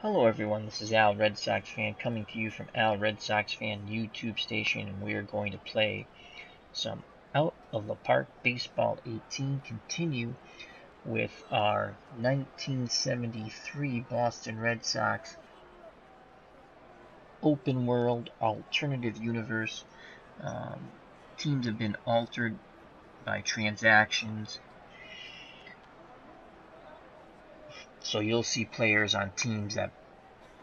Hello everyone, this is Al Red Sox Fan coming to you from Al Red Sox Fan YouTube station, and we are going to play some Out of the Park Baseball 18, continue with our 1973 Boston Red Sox open world alternative universe. Teams have been altered by transactions, so you'll see players on teams that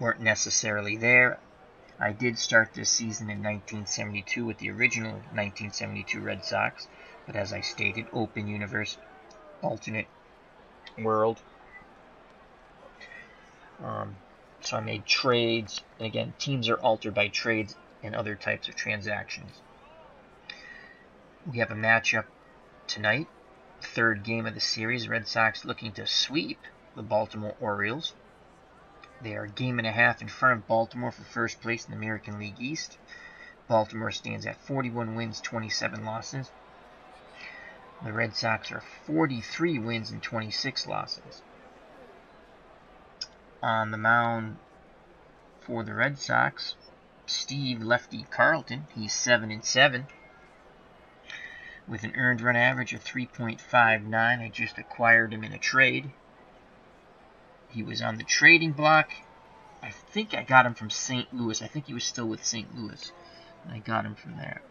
weren't necessarily there. I did start this season in 1972 with the original 1972 Red Sox, but as I stated, open universe, alternate world. So I made trades, and again, teams are altered by trades and other types of transactions. We have a matchup tonight, third game of the series. Red Sox looking to sweep the Baltimore Orioles. They are a game and a half in front of Baltimore for first place in the American League East. Baltimore stands at 41 wins, 27 losses. The Red Sox are 43 wins and 26 losses. On the mound for the Red Sox, Steve Lefty Carlton. He's 7-7 with an earned run average of 3.59. I just acquired him in a trade. He was on the trading block. I think I got him from St. Louis. I think he was still with St. Louis. I got him from there.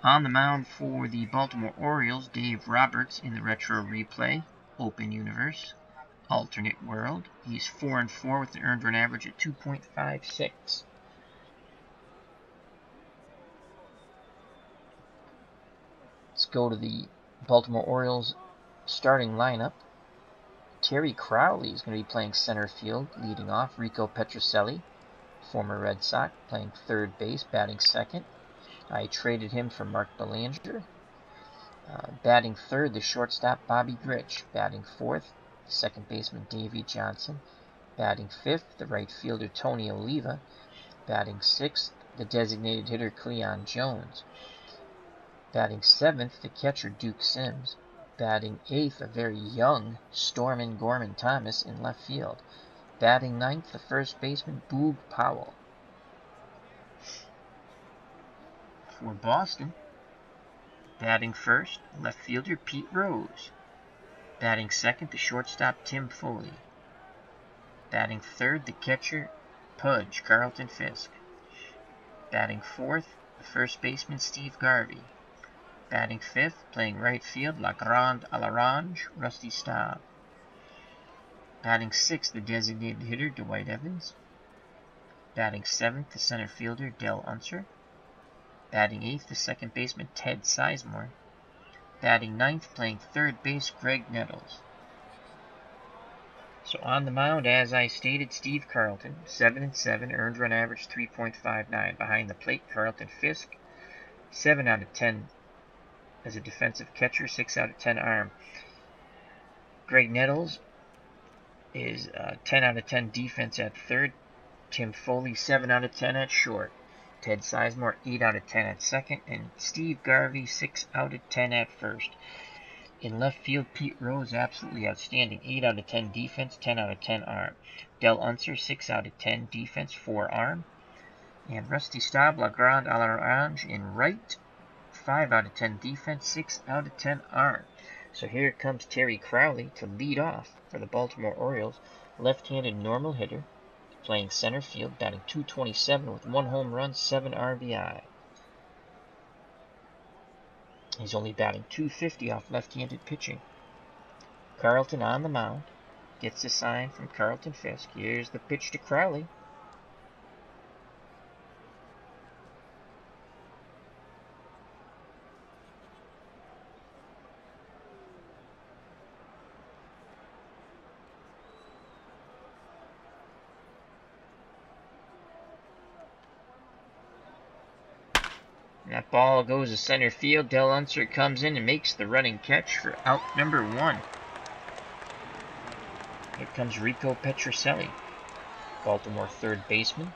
On the mound for the Baltimore Orioles, Dave Roberts in the retro replay, open universe, alternate world. He's 4-4 with an earned run average of 2.56. Let's go to the Baltimore Orioles starting lineup. Terry Crowley is going to be playing center field, leading off. Rico Petrocelli, former Red Sox, playing third base, batting second. I traded him for Mark Belanger. Batting third, the shortstop Bobby Grich. Batting fourth, the second baseman Davey Johnson. Batting fifth, the right fielder Tony Oliva. Batting sixth, the designated hitter Cleon Jones. Batting seventh, the catcher Duke Sims. Batting eighth, a very young Stormin Gorman Thomas in left field. Batting ninth, the first baseman Boog Powell. For Boston, batting first, left fielder Pete Rose. Batting second, the shortstop Tim Foley. Batting third, the catcher Pudge Carlton Fisk. Batting fourth, the first baseman Steve Garvey. Batting fifth, playing right field, La Grande à l'Orange, Rusty Staub. Batting sixth, the designated hitter Dwight Evans. Batting seventh, the center fielder Del Unser. Batting eighth, the second baseman Ted Sizemore. Batting ninth, playing third base, Greg Nettles. So on the mound, as I stated, Steve Carlton, 7-7, earned run average 3.59. Behind the plate, Carlton Fisk, 7 out of 10 as a defensive catcher, 6 out of 10 arm. Greg Nettles is 10 out of 10 defense at third. Tim Foley, 7 out of 10 at short. Ted Sizemore, 8 out of 10 at second. And Steve Garvey, 6 out of 10 at first. In left field, Pete Rose, absolutely outstanding. 8 out of 10 defense, 10 out of 10 arm. Del Unser, 6 out of 10 defense, 4 arm. And Rusty Staub, La Grande à l'Orange in right, 5 out of 10 defense, 6 out of 10 arm. So here comes Terry Crowley to lead off for the Baltimore Orioles. Left-handed normal hitter, playing center field, batting .227 with 1 home run, 7 RBI. He's only batting .250 off left-handed pitching. Carlton on the mound. Gets a sign from Carlton Fisk. Here's the pitch to Crowley. That ball goes to center field. Del Unser comes in and makes the running catch for out number 1. Here comes Rico Petrocelli, Baltimore third baseman,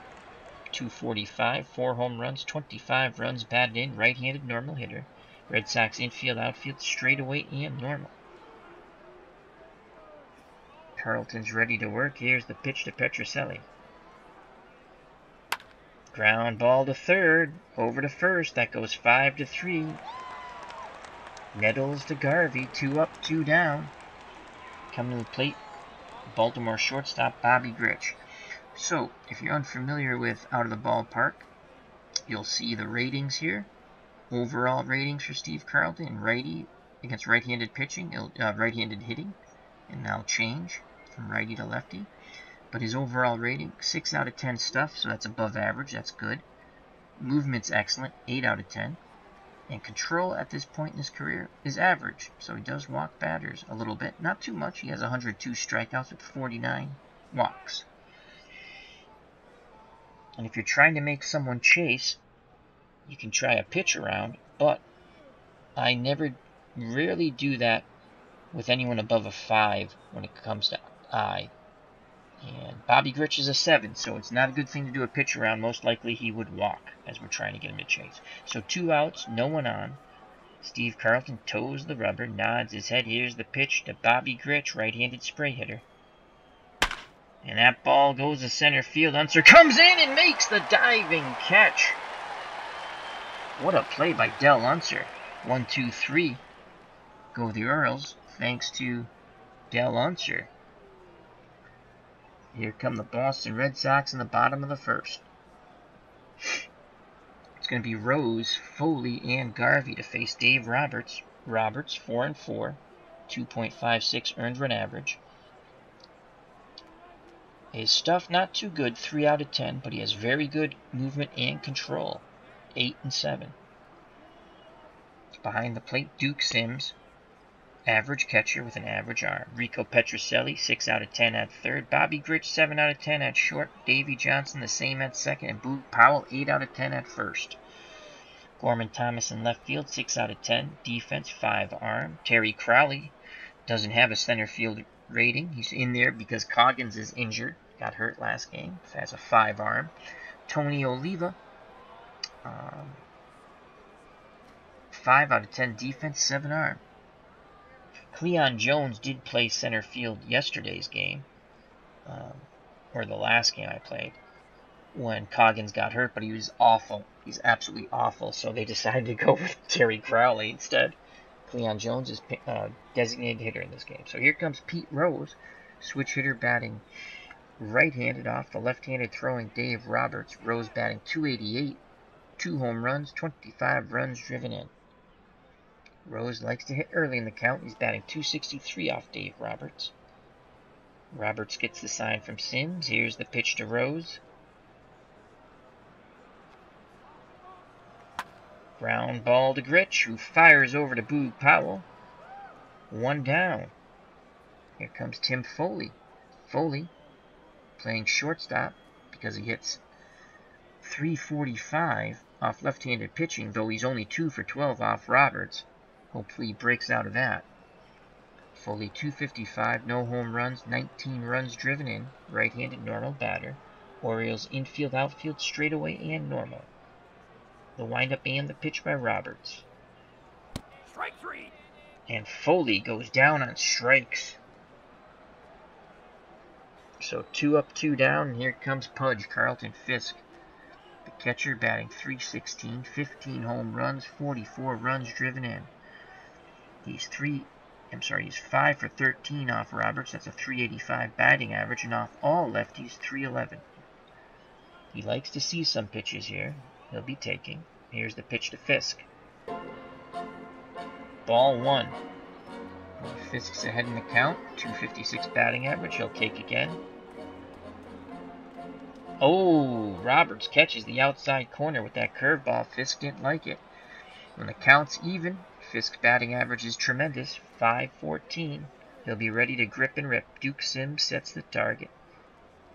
.245, 4 home runs, 25 runs batted in, right-handed normal hitter. Red Sox infield, outfield, straightaway and normal. Carlton's ready to work. Here's the pitch to Petrocelli. Ground ball to third. Over to first. That goes 5-3. Nettles to Garvey. 2 up, 2 down. Coming to the plate, Baltimore shortstop Bobby Grich. So, if you're unfamiliar with Out of the Ballpark, you'll see the ratings here. Overall ratings for Steve Carlton in righty against right-handed pitching, right-handed hitting, and that'll change from righty to lefty. But his overall rating, 6 out of 10 stuff, so that's above average, that's good. Movement's excellent, 8 out of 10. And control at this point in his career is average, so he does walk batters a little bit. Not too much, he has 102 strikeouts with 49 walks. And if you're trying to make someone chase, you can try a pitch around, but I rarely do that with anyone above a 5 when it comes to eye. And Bobby Grich is a 7, so it's not a good thing to do a pitch around. Most likely he would walk as we're trying to get him to chase. So 2 outs, no one on. Steve Carlton toes the rubber, nods his head. Here's the pitch to Bobby Grich, right-handed spray hitter. And that ball goes to center field. Unser comes in and makes the diving catch. What a play by Del Unser. 1, 2, 3. Go the Orioles, thanks to Del Unser. Here come the Boston Red Sox in the bottom of the first. It's going to be Rose, Foley, and Garvey to face Dave Roberts. Roberts, 4-4, 2.56 earned run average. His stuff not too good, 3 out of 10, but he has very good movement and control, 8-7. Behind the plate, Duke Sims, average catcher with an average arm. Rico Petrocelli, 6 out of 10 at third. Bobby Grich, 7 out of 10 at short. Davey Johnson, the same at second. And Boog Powell, 8 out of 10 at first. Gorman Thomas in left field, 6 out of 10. Defense, 5 arm. Terry Crowley doesn't have a center field rating. He's in there because Coggins is injured. Got hurt last game. Has a 5 arm. Tony Oliva, 5 out of 10 defense, 7 arm. Cleon Jones did play center field yesterday's game, or the last game I played, when Coggins got hurt, but he was awful. He's absolutely awful, so they decided to go with Terry Crowley instead. Cleon Jones is designated hitter in this game. So here comes Pete Rose, switch hitter batting right-handed off the left-handed throwing Dave Roberts. Rose batting .288, 2 home runs, 25 runs driven in. Rose likes to hit early in the count. He's batting .263 off Dave Roberts. Roberts gets the sign from Sims. Here's the pitch to Rose. Ground ball to Grich, who fires over to Boog Powell. 1 down. Here comes Tim Foley. Foley playing shortstop because he hits .345 off left-handed pitching, though he's only 2 for 12 off Roberts. Hopefully he breaks out of that. Foley .255, no home runs, 19 runs driven in, right-handed normal batter. Orioles infield, outfield, straightaway, and normal. The windup and the pitch by Roberts. Strike 3. And Foley goes down on strikes. So 2 up, 2 down, and here comes Pudge, Carlton Fisk. The catcher batting .316, 15 home runs, 44 runs driven in. He's 5 for 13 off Roberts. That's a .385 batting average, and off all lefties, .311. He likes to see some pitches here. He'll be taking. Here's the pitch to Fisk. Ball 1. Fisk's ahead in the count. .256 batting average. He'll take again. Oh, Roberts catches the outside corner with that curveball. Fisk didn't like it. When the count's even, Fisk's batting average is tremendous, .514. He'll be ready to grip and rip. Duke Sims sets the target.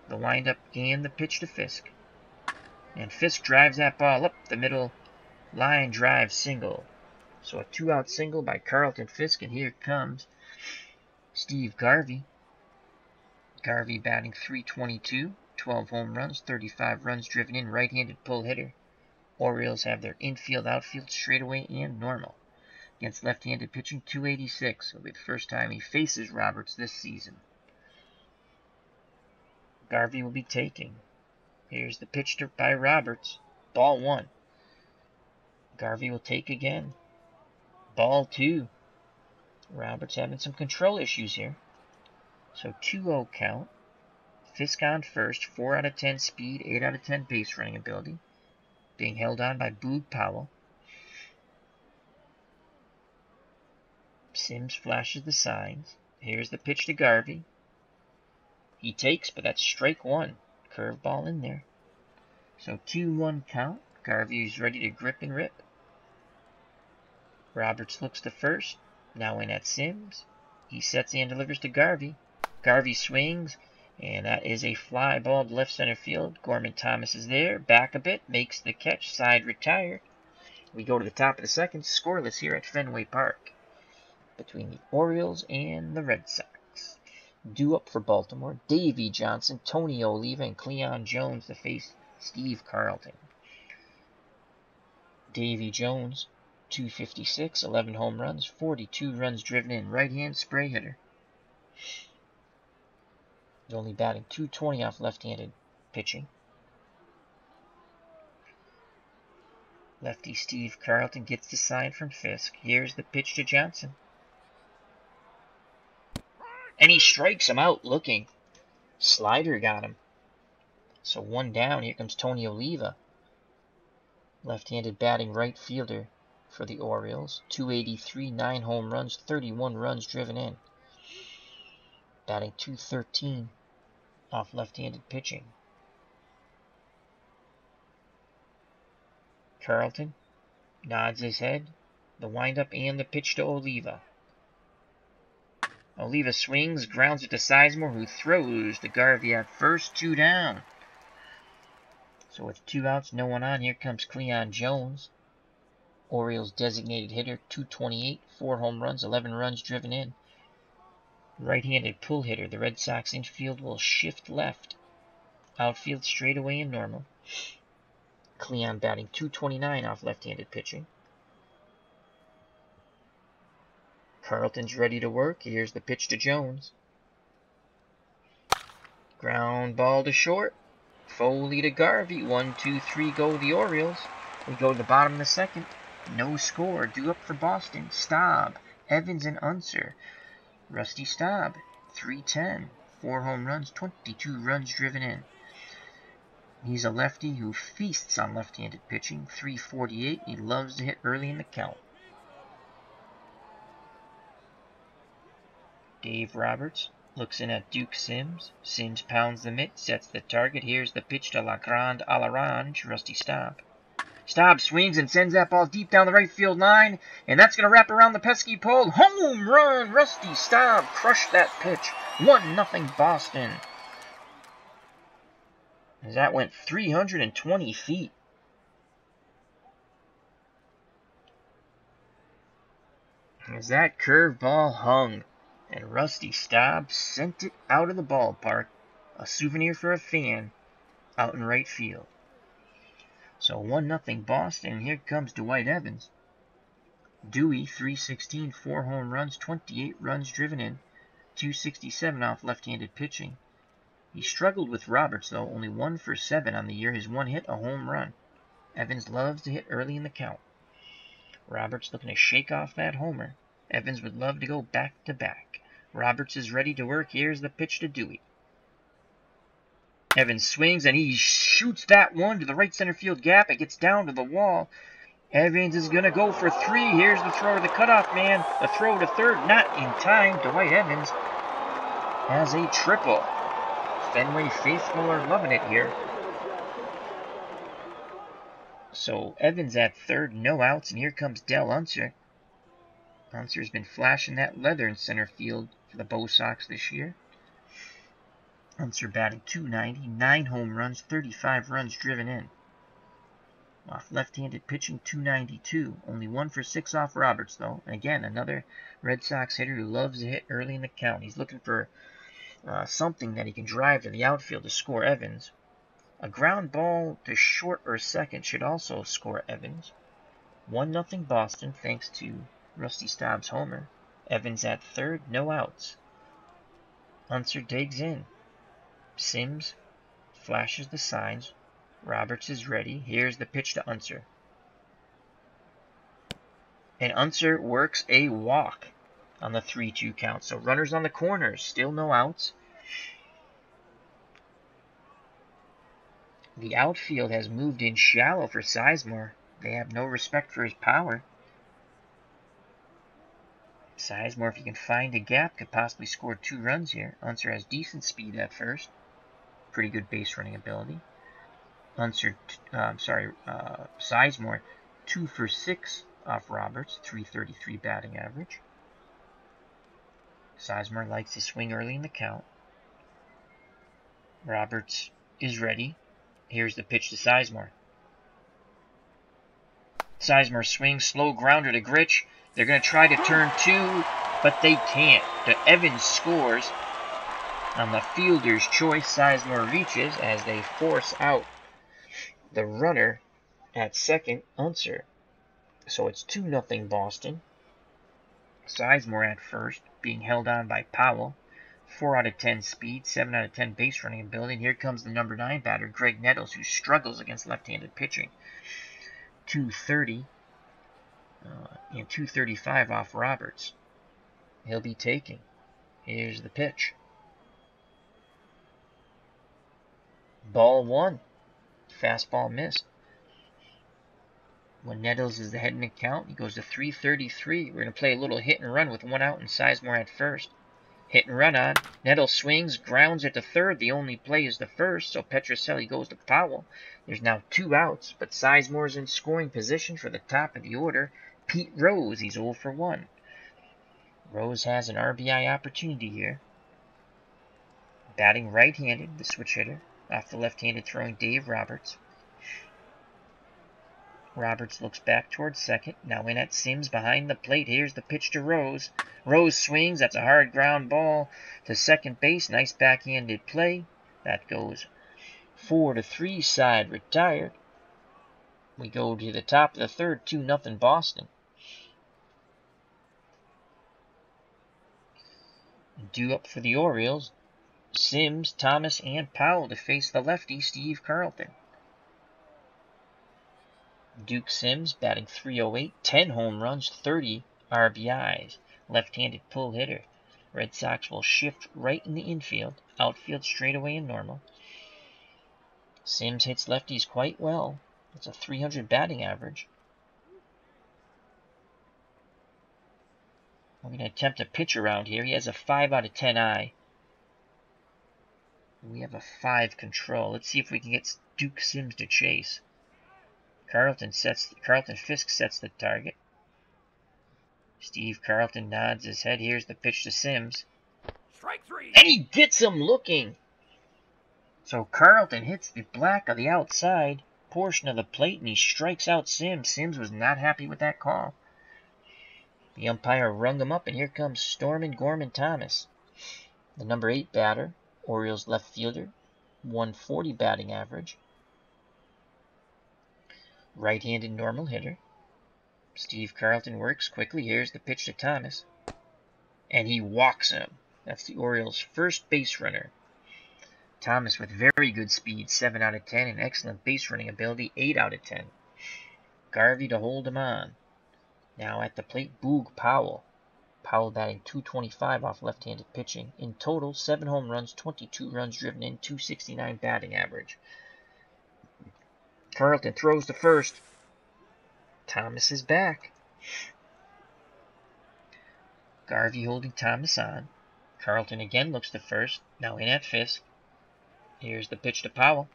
The windup and the pitch to Fisk. And Fisk drives that ball up the middle. Line drive single. So a 2-out single by Carlton Fisk, and here comes Steve Garvey. Garvey batting .322, 12 home runs, 35 runs driven in, right-handed pull hitter. Orioles have their infield, outfield, straightaway, and normal. Against left-handed pitching, .286. It'll be the first time he faces Roberts this season. Garvey will be taking. Here's the pitch by Roberts. Ball 1. Garvey will take again. Ball 2. Roberts having some control issues here. So 2-0 count. Fisk on first. 4 out of 10 speed. 8 out of 10 base running ability. Being held on by Boog Powell. Sims flashes the signs. Here's the pitch to Garvey. He takes, but that's strike 1. Curveball in there. So 2-1 count. Garvey's ready to grip and rip. Roberts looks to first. Now in at Sims. He sets and delivers to Garvey. Garvey swings, and that is a fly ball to left center field. Gorman Thomas is there. Back a bit. Makes the catch. Side retired. We go to the top of the second. Scoreless here at Fenway Park between the Orioles and the Red Sox. Due up for Baltimore, Davey Johnson, Tony Oliva, and Cleon Jones to face Steve Carlton. Davey Jones, 256, 11 home runs, 42 runs driven in, right-hand spray hitter. He's only batting .220 off left-handed pitching. Lefty Steve Carlton gets the sign from Fisk. Here's the pitch to Johnson. And he strikes him out looking. Slider got him. So 1 down. Here comes Tony Oliva. Left-handed batting right fielder for the Orioles. 283, 9 home runs, 31 runs driven in. Batting .213 off left-handed pitching. Carlton nods his head. The windup and the pitch to Oliva. Oliva swings, grounds it to Sizemore, who throws to Garvey at first. 2 down. So with 2 outs, no one on, here comes Cleon Jones. Orioles designated hitter, 228, 4 home runs, 11 runs driven in. Right-handed pull hitter. The Red Sox infield will shift left. Outfield straightaway and normal. Cleon batting .229 off left-handed pitching. Carlton's ready to work. Here's the pitch to Jones. Ground ball to short. Foley to Garvey. 1, 2, 3 go the Orioles. We go to the bottom of the second. No score. Due up for Boston. Staub, Evans, and Unser. Rusty Staub, 310. 4 home runs, 22 runs driven in. He's a lefty who feasts on left-handed pitching. 348. He loves to hit early in the count. Dave Roberts looks in at Duke Sims. Sims pounds the mitt, sets the target. Here's the pitch to La Grande a l'Orange, Rusty Staub. Staub swings and sends that ball deep down the right field line, and that's going to wrap around the pesky pole. Home run! Rusty Staub crushed that pitch. 1-0 Boston. As that went 320 feet. As that curveball hung, and Rusty Staub sent it out of the ballpark, a souvenir for a fan, out in right field. So 1-0 Boston, and here comes Dwight Evans. Dewey, 316, 4 home runs, 28 runs driven in, 267 off left-handed pitching. He struggled with Roberts, though, only 1 for 7 on the year. His 1 hit, a home run. Evans loves to hit early in the count. Roberts looking to shake off that homer. Evans would love to go back-to-back. Roberts is ready to work. Here's the pitch to Dewey. Evans swings, and he shoots that one to the right center field gap. It gets down to the wall. Evans is going to go for 3. Here's the throw to the cutoff man. The throw to third, not in time. Dwight Evans has a triple. Fenway faithful are loving it here. So Evans at third, no outs, and here comes Del Unser. Unser's been flashing that leather in center field for the Bo Sox this year. Unser batting .290, 9 home runs, 35 runs driven in. Off left-handed pitching, .292. Only 1 for 6 off Roberts, though. And again, another Red Sox hitter who loves to hit early in the count. He's looking for something that he can drive to the outfield to score Evans. A ground ball to short or second should also score Evans. 1-0 Boston, thanks to Rusty Staub's homer. Evans at third, no outs. Unser digs in. Sims flashes the signs. Roberts is ready. Here's the pitch to Unser. And Unser works a walk on the 3-2 count. So runners on the corners, still no outs. The outfield has moved in shallow for Sizemore. They have no respect for his power. Sizemore, if he can find a gap, could possibly score 2 runs here. Unser has decent speed at first. Pretty good base running ability. Sizemore, 2 for 6 off Roberts, 333 batting average. Sizemore likes to swing early in the count. Roberts is ready. Here's the pitch to Sizemore. Sizemore swings, slow grounder to Grich. They're going to try to turn 2, but they can't. The Evans scores on the fielder's choice. Sizemore reaches as they force out the runner at second, Unser. So it's 2-0 Boston. Sizemore at first, being held on by Powell. 4 out of 10 speed, 7 out of 10 base running ability. And here comes the number 9 batter, Greg Nettles, who struggles against left-handed pitching. 230 and 235 off Roberts. He'll be taking. Here's the pitch. Ball 1. Fastball missed. When Nettles is ahead in the count, he goes to 333. We're going to play a little hit and run with 1 out and Sizemore at first. Hit and run on. Nettles swings, grounds at the third. The only play is the first, so Petrocelli goes to Powell. There's now 2 outs, but Sizemore's in scoring position for the top of the order. Pete Rose, he's 0 for 1. Rose has an RBI opportunity here. Batting right-handed, the switch hitter, off the left-handed throwing Dave Roberts. Roberts looks back towards second. Now in at Sims behind the plate. Here's the pitch to Rose. Rose swings. That's a hard ground ball to second base. Nice backhanded play. That goes 4-3. Side retired. We go to the top of the third. 2-0 Boston. Due up for the Orioles. Sims, Thomas, and Powell to face the lefty, Steve Carlton. Duke Sims batting .308, 10 home runs, 30 RBIs. Left-handed pull hitter. Red Sox will shift right in the infield. Outfield straightaway and normal. Sims hits lefties quite well. It's a .300 batting average. I'm going to attempt a pitch around here. He has a 5 out of 10 eye. We have a 5 control. Let's see if we can get Duke Sims to chase. Carlton Fisk sets the target. Steve Carlton nods his head. Here's the pitch to Sims. Strike 3. And he gets him looking. So Carlton hits the black of the outside portion of the plate and he strikes out Sims. Sims was not happy with that call. The umpire rung him up and here comes Stormin Gorman Thomas. The number 8 batter, Orioles left fielder, 140 batting average. Right-handed normal hitter. Steve Carlton works quickly. Here's the pitch to Thomas. And he walks him. That's the Orioles' first base runner. Thomas with very good speed, 7 out of 10, and excellent base running ability, 8 out of 10. Garvey to hold him on. Now at the plate, Boog Powell. Powell batting .225 off left-handed pitching. In total, 7 home runs, 22 runs driven in, .269 batting average. Carlton throws to first. Thomas is back. Garvey holding Thomas on. Carlton again looks to first. Now in at Fisk. Here's the pitch to Powell.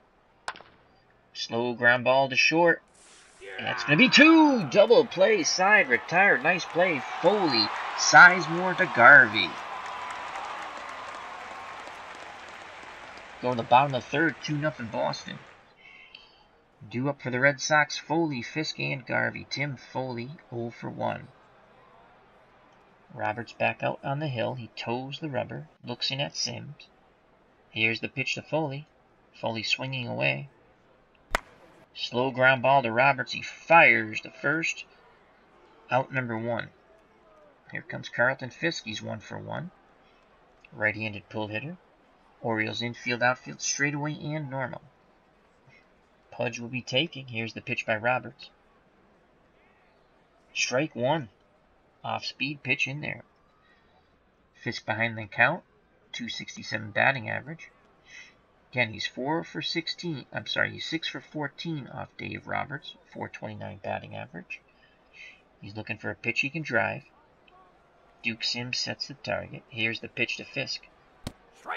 Slow ground ball to short. And that's going to be 2. Double play. Side retired. Nice play. Foley. Sizemore to Garvey. Going to the bottom of the third. 2-0 Boston. Due up for the Red Sox, Foley, Fisk, and Garvey. Tim Foley, 0 for 1. Roberts back out on the hill. He toes the rubber, looks in at Sims. Here's the pitch to Foley. Foley swinging away. Slow ground ball to Roberts. He fires the first. Out number 1. Here comes Carlton Fisk. He's 1 for 1. Right-handed pull hitter. Orioles infield, outfield, straightaway, and normal. Pudge will be taking. Here's the pitch by Roberts. Strike one. Off-speed pitch in there. Fisk behind the count. .267 batting average. Again, he's 4 for 16. I'm sorry, he's 6 for 14 off Dave Roberts. .429 batting average. He's looking for a pitch he can drive. Duke Sims sets the target. Here's the pitch to Fisk.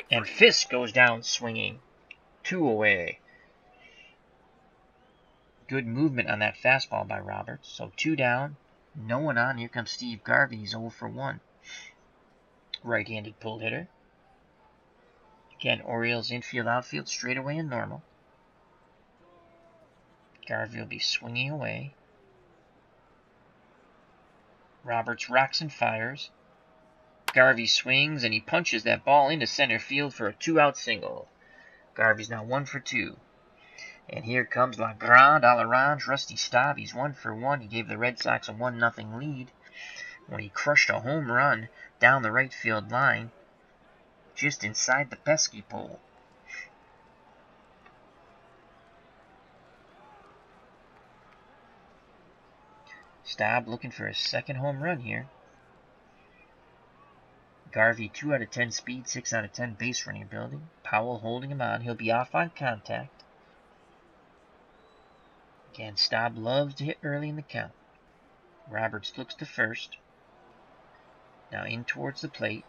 And Fisk goes down swinging. 2 away. Good movement on that fastball by Roberts. So 2 down. No one on. Here comes Steve Garvey. He's 0 for 1. Right-handed pull hitter. Again, Orioles infield, outfield, straightaway and normal. Garvey will be swinging away. Roberts rocks and fires. Garvey swings and he punches that ball into center field for a 2-out single. Garvey's now 1 for 2. And here comes La Grande a l'Orange, Rusty Staub. He's 1 for 1. He gave the Red Sox a 1-0 lead when he crushed a home run down the right field line just inside the pesky pole. Staub looking for his second home run here. Garvey 2 out of 10 speed, 6 out of 10 base running ability. Powell holding him on. He'll be off on contact. Again, Staub loves to hit early in the count. Roberts looks to first. Now in towards the plate.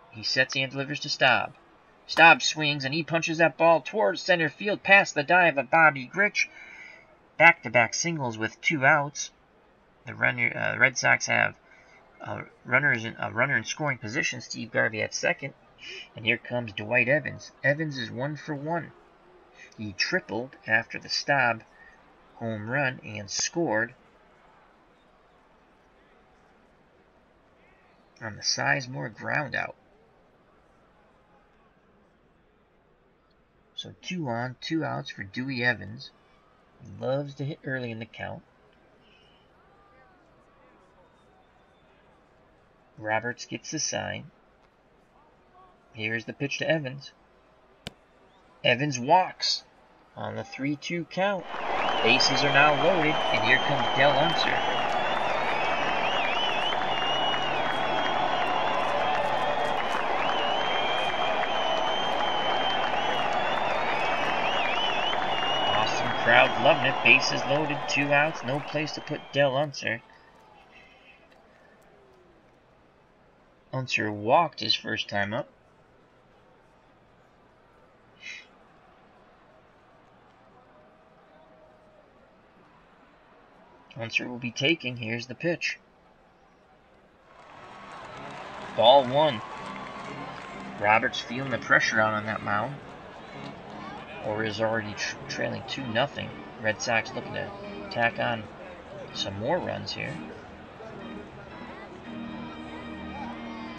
He sets and delivers to Staub. Staub swings and he punches that ball towards center field past the dive of Bobby Grich. Back-to-back singles with 2 outs. The Red Sox have a runner in scoring position. Steve Garvey at second. And here comes Dwight Evans. Evans is 1 for 1. He tripled after the Staub home run and scored on the Sizemore ground out. So 2 on, 2 outs for Dewey Evans. He loves to hit early in the count. Roberts gets the sign. Here's the pitch to Evans. Evans walks on the 3-2 count. Bases are now loaded, and here comes Del Unser. Boston crowd loving it. Bases loaded, 2 outs, no place to put Del Unser. Unser walked his first time up. Unser will be taking. Here's the pitch. Ball 1. Roberts feeling the pressure out on that mound. Orioles already trailing 2-0. Red Sox looking to tack on some more runs here.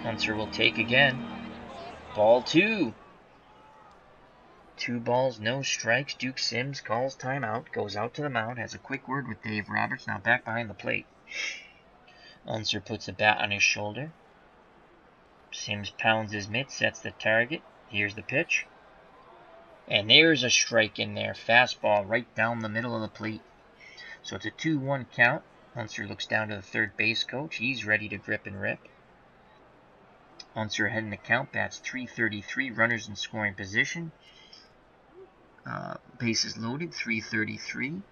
Unser will take again. Ball 2. 2 balls, no strikes. Duke Sims calls timeout, goes out to the mound, has a quick word with Dave Roberts, now back behind the plate. Unser puts a bat on his shoulder. Sims pounds his mitt, sets the target. Here's the pitch. And there's a strike in there. Fastball right down the middle of the plate. So it's a 2-1 count. Unser looks down to the third base coach. He's ready to grip and rip. Unser ahead in the count, bats .333, runners in scoring position. Bases loaded, .333.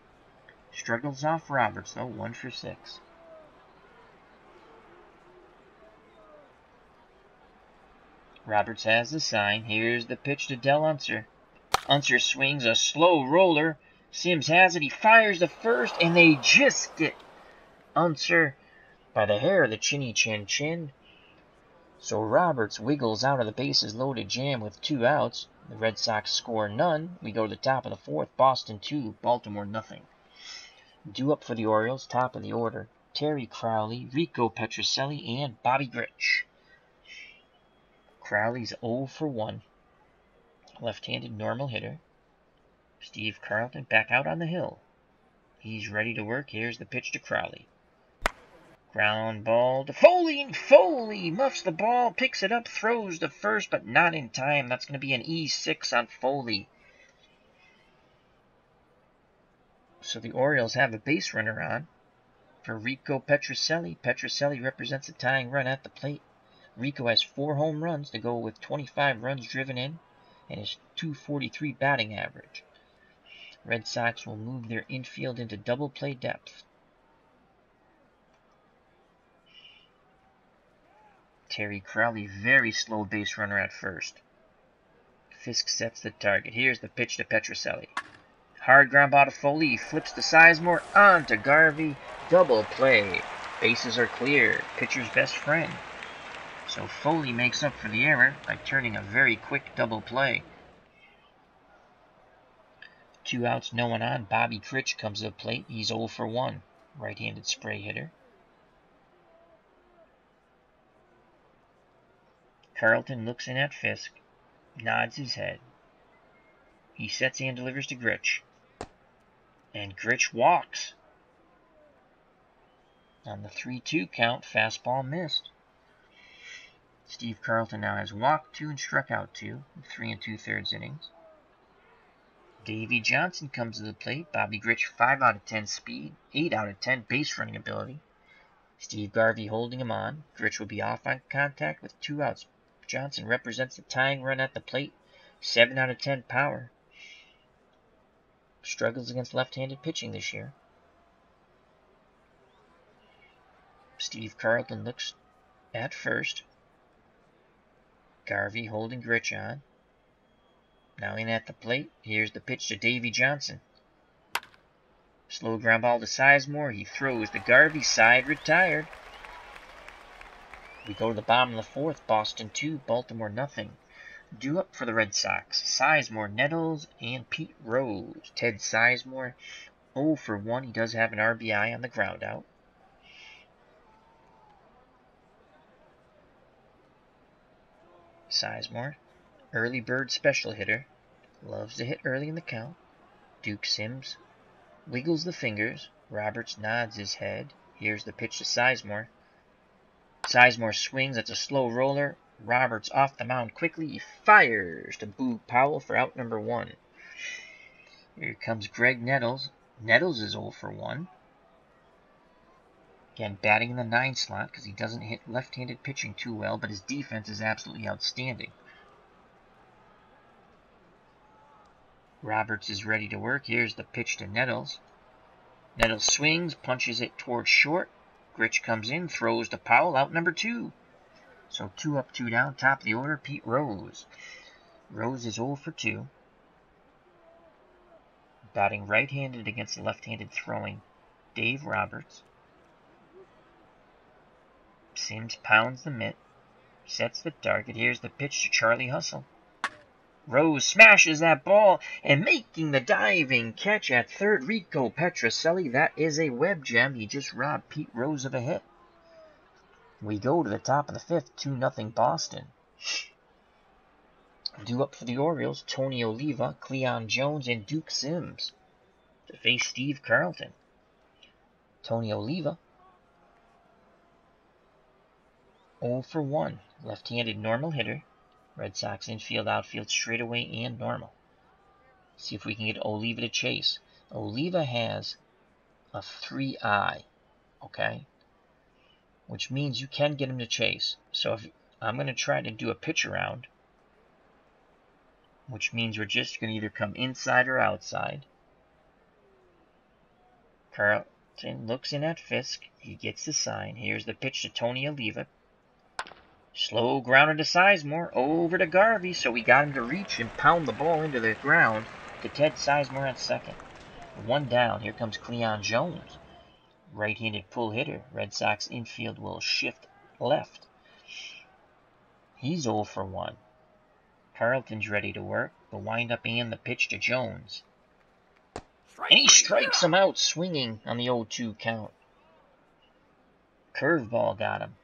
Struggles off Roberts, though, 1 for 6. Roberts has the sign. Here's the pitch to Del Unser. Unser swings a slow roller. Sims has it. He fires the first, and they just get Unser by the hair of the chinny chin chin. So Roberts wiggles out of the bases loaded jam with 2 outs. The Red Sox score none. We go to the top of the 4th. Boston 2, Baltimore nothing. Due up for the Orioles, top of the order. Terry Crowley, Rico Petrocelli, and Bobby Grich. Crowley's 0 for 1. Left-handed normal hitter. Steve Carlton back out on the hill. He's ready to work. Here's the pitch to Crowley. Ground ball to Foley, and Foley muffs the ball, picks it up, throws to first, but not in time. That's going to be an E6 on Foley. So the Orioles have a base runner on for Rico Petrocelli. Petrocelli represents a tying run at the plate. Rico has 4 home runs to go with 25 runs driven in and his .243 batting average. Red Sox will move their infield into double play depth. Terry Crowley, very slow base runner at first. Fisk sets the target. Here's the pitch to Petrocelli. Hard ground ball to Foley. He flips to Sizemore. On to Garvey. Double play. Bases are clear. Pitcher's best friend. So Foley makes up for the error by turning a very quick double play. 2 outs, no one on. Bobby Critch comes to the plate. He's 0 for 1. Right-handed spray hitter. Carlton looks in at Fisk. Nods his head. He sets and delivers to Gritch. And Gritch walks. On the 3-2 count, fastball missed. Steve Carlton now has walked 2 and struck out 2 in 3 2/3 innings. Davey Johnson comes to the plate. Bobby Gritch 5 out of 10 speed, 8 out of 10 base running ability. Steve Garvey holding him on. Gritch will be off on contact with 2 outs. Johnson represents the tying run at the plate, 7 out of 10 power. Struggles against left-handed pitching this year. Steve Carlton looks at first. Garvey holding Gritch on. Now in at the plate. Here's the pitch to Davey Johnson. Slow ground ball to Sizemore. He throws to Garvey. Side retired. We go to the bottom of the 4th. Boston 2, Baltimore nothing. Due up for the Red Sox. Sizemore, Nettles, and Pete Rose. Ted Sizemore 0 for 1. He does have an RBI on the ground out. Sizemore, early bird special hitter. Loves to hit early in the count. Duke Sims wiggles the fingers. Roberts nods his head. Here's the pitch to Sizemore. Sizemore swings. That's a slow roller. Roberts off the mound quickly. He fires to Boog Powell for out number 1. Here comes Greg Nettles. Nettles is 0 for 1. Again, batting in the 9 slot because he doesn't hit left-handed pitching too well, but his defense is absolutely outstanding. Roberts is ready to work. Here's the pitch to Nettles. Nettles swings, punches it towards short. Gritch comes in, throws to Powell, out number 2. So 2 up, 2 down, top of the order, Pete Rose. Rose is 0 for 2. Batting right-handed against left-handed throwing Dave Roberts. Sims pounds the mitt, sets the target. Here's the pitch to Charlie Hustle. Rose smashes that ball, and making the diving catch at third, Rico Petrocelli. That is a web gem. He just robbed Pete Rose of a hit. We go to the top of the 5th, 2-0 Boston. Due up for the Orioles, Tony Oliva, Cleon Jones, and Duke Sims to face Steve Carlton. Tony Oliva, 0 for 1, left-handed normal hitter. Red Sox infield, outfield, straightaway, and normal. See if we can get Oliva to chase. Oliva has a 3-eye, okay? Which means you can get him to chase. So if I'm going to try to do a pitch around, which means we're just going to either come inside or outside. Carlton looks in at Fisk. He gets the sign. Here's the pitch to Tony Oliva. Slow grounder to Sizemore. Over to Garvey. So we got him to reach and pound the ball into the ground to Ted Sizemore at second. 1 down. Here comes Cleon Jones. Right-handed pull hitter. Red Sox infield will shift left. He's 0 for 1. Carlton's ready to work. The windup and the pitch to Jones. And he strikes him out swinging on the 0-2 count. Curveball got him.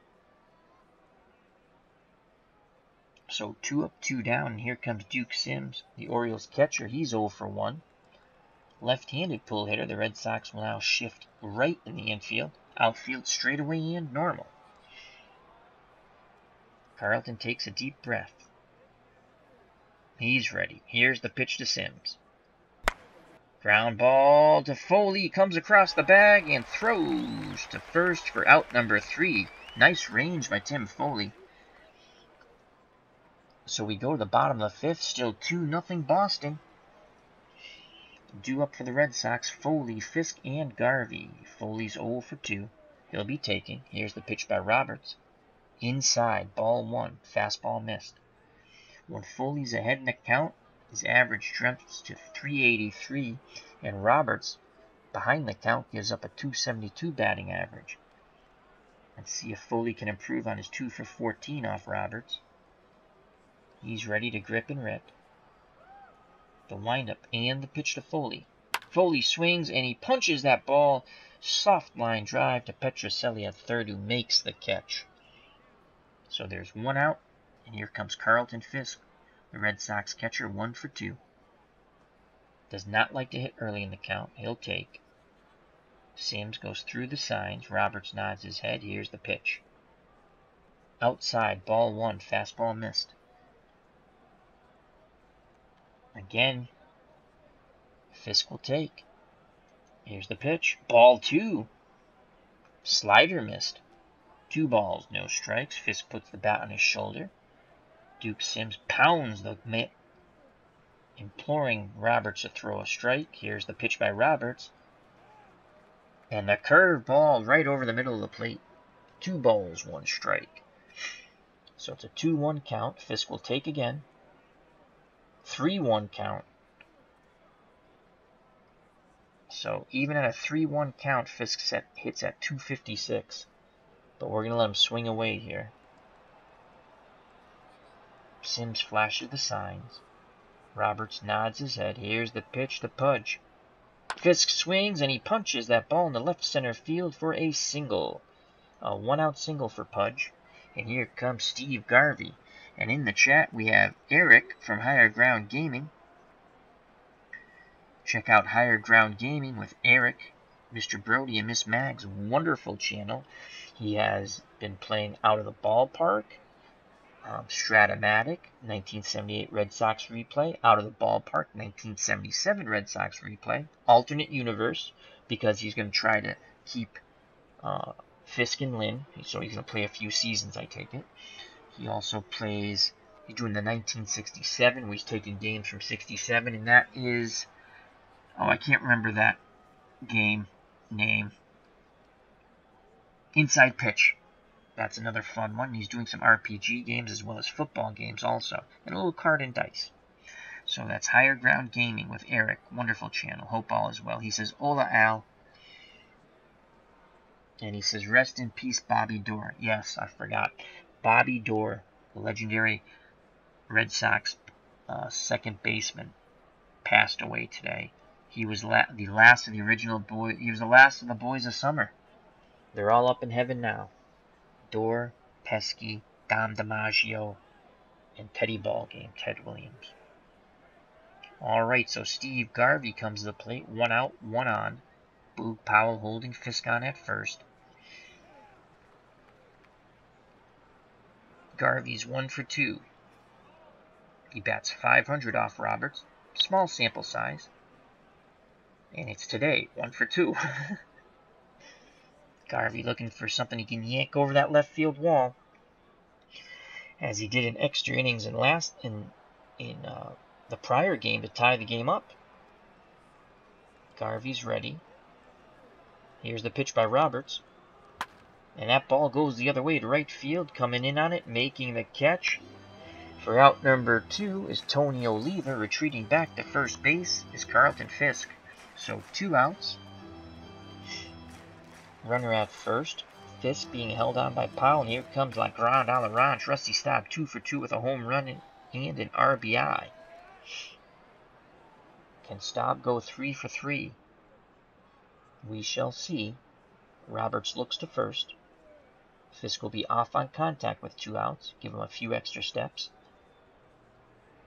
So 2 up, 2 down, and here comes Duke Sims, the Orioles catcher. He's 0 for 1. Left-handed pull hitter. The Red Sox will now shift right in the infield. Outfield straightaway and normal. Carlton takes a deep breath. He's ready. Here's the pitch to Sims. Ground ball to Foley, comes across the bag and throws to first for out number 3. Nice range by Tim Foley. So we go to the bottom of the 5th, still 2-0 Boston. Due up for the Red Sox, Foley, Fisk, and Garvey. Foley's 0 for 2. He'll be taking. Here's the pitch by Roberts. Inside, ball 1, fastball missed. When Foley's ahead in the count, his average jumps to 383, and Roberts, behind the count, gives up a 272 batting average. Let's see if Foley can improve on his 2 for 14 off Roberts. He's ready to grip and rip. The windup and the pitch to Foley. Foley swings and he punches that ball. Soft line drive to Petrocelli at third, who makes the catch. So there's 1 out, and here comes Carlton Fisk, the Red Sox catcher, 1 for 2. Does not like to hit early in the count. He'll take. Sims goes through the signs. Roberts nods his head. Here's the pitch. Outside, ball 1, fastball missed. Again, Fisk will take. Here's the pitch. Ball 2. Slider missed. 2 balls, no strikes. Fisk puts the bat on his shoulder. Duke Sims pounds the mitt, imploring Roberts to throw a strike. Here's the pitch by Roberts. And the curve ball right over the middle of the plate. 2 balls, 1 strike. So it's a 2-1 count. Fisk will take again. 3-1 count. So even at a 3-1 count, Fisk hits at 256. But we're going to let him swing away here. Sims flashes the signs. Roberts nods his head. Here's the pitch to Pudge. Fisk swings and he punches that ball in the left center field for a single. A 1-out single for Pudge. And here comes Steve Garvey. And in the chat we have Eric from Higher Ground Gaming. Check out Higher Ground Gaming with Eric, Mr. Brody, and Miss Mag's wonderful channel. He has been playing Out of the Ballpark, Stratomatic, 1978 Red Sox replay, Out of the Ballpark, 1977 Red Sox replay, Alternate Universe, because he's going to try to keep Fisk and Lynn, so he's going to play a few seasons, I take it. He also plays, he's doing the 1967, where he's taking games from 67, and that is, I can't remember that game name. Inside Pitch. That's another fun one. He's doing some RPG games as well as football games also, and a little card and dice. So that's Higher Ground Gaming with Eric. Wonderful channel. Hope all is well. He says, Hola, Al. And he says, rest in peace, Bobby Doerr. Yes, I forgot. Bobby Doerr, the legendary Red Sox second baseman, passed away today. He was the last of the original boys. He was the last of the boys of summer. They're all up in heaven now. Doerr, Pesky, Dom DiMaggio, and Teddy Ballgame, Ted Williams. Alright, so Steve Garvey comes to the plate. 1 out, 1 on. Boog Powell holding Fisk on at first. Garvey's 1 for 2. He bats .500 off Roberts. Small sample size. And it's today, 1 for 2. Garvey looking for something he can yank over that left field wall, as he did in extra innings in the prior game to tie the game up. Garvey's ready. Here's the pitch by Roberts. And that ball goes the other way to right field. Coming in on it, making the catch for out number 2 is Tony Oliva. Retreating back to first base is Carlton Fisk. So 2 outs. Runner at first. Fisk being held on by Powell. And here comes La Grande a la Ranch. Rusty Staub 2 for 2 with a home run and an RBI. Can Staub go 3 for 3? We shall see. Roberts looks to first. Fisk will be off on contact with 2 outs. Give him a few extra steps.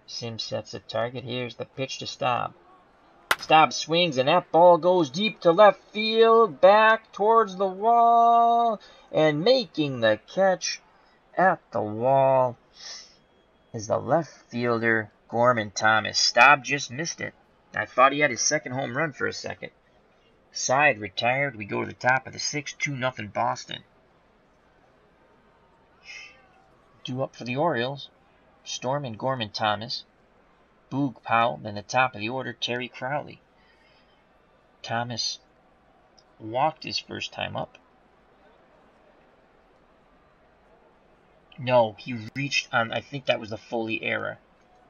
Sims sets a target. Here's the pitch to Staub. Staub swings, and that ball goes deep to left field, back towards the wall, and making the catch at the wall is the left fielder, Gorman Thomas. Staub just missed it. I thought he had his second home run for a second. Side retired. We go to the top of the 6th, 2-0 Boston. Due up for the Orioles, Storm and Gorman Thomas. Boog Powell, then the top of the order, Terry Crowley. Thomas walked his first time up. No, he reached on, I think that was the Foley error.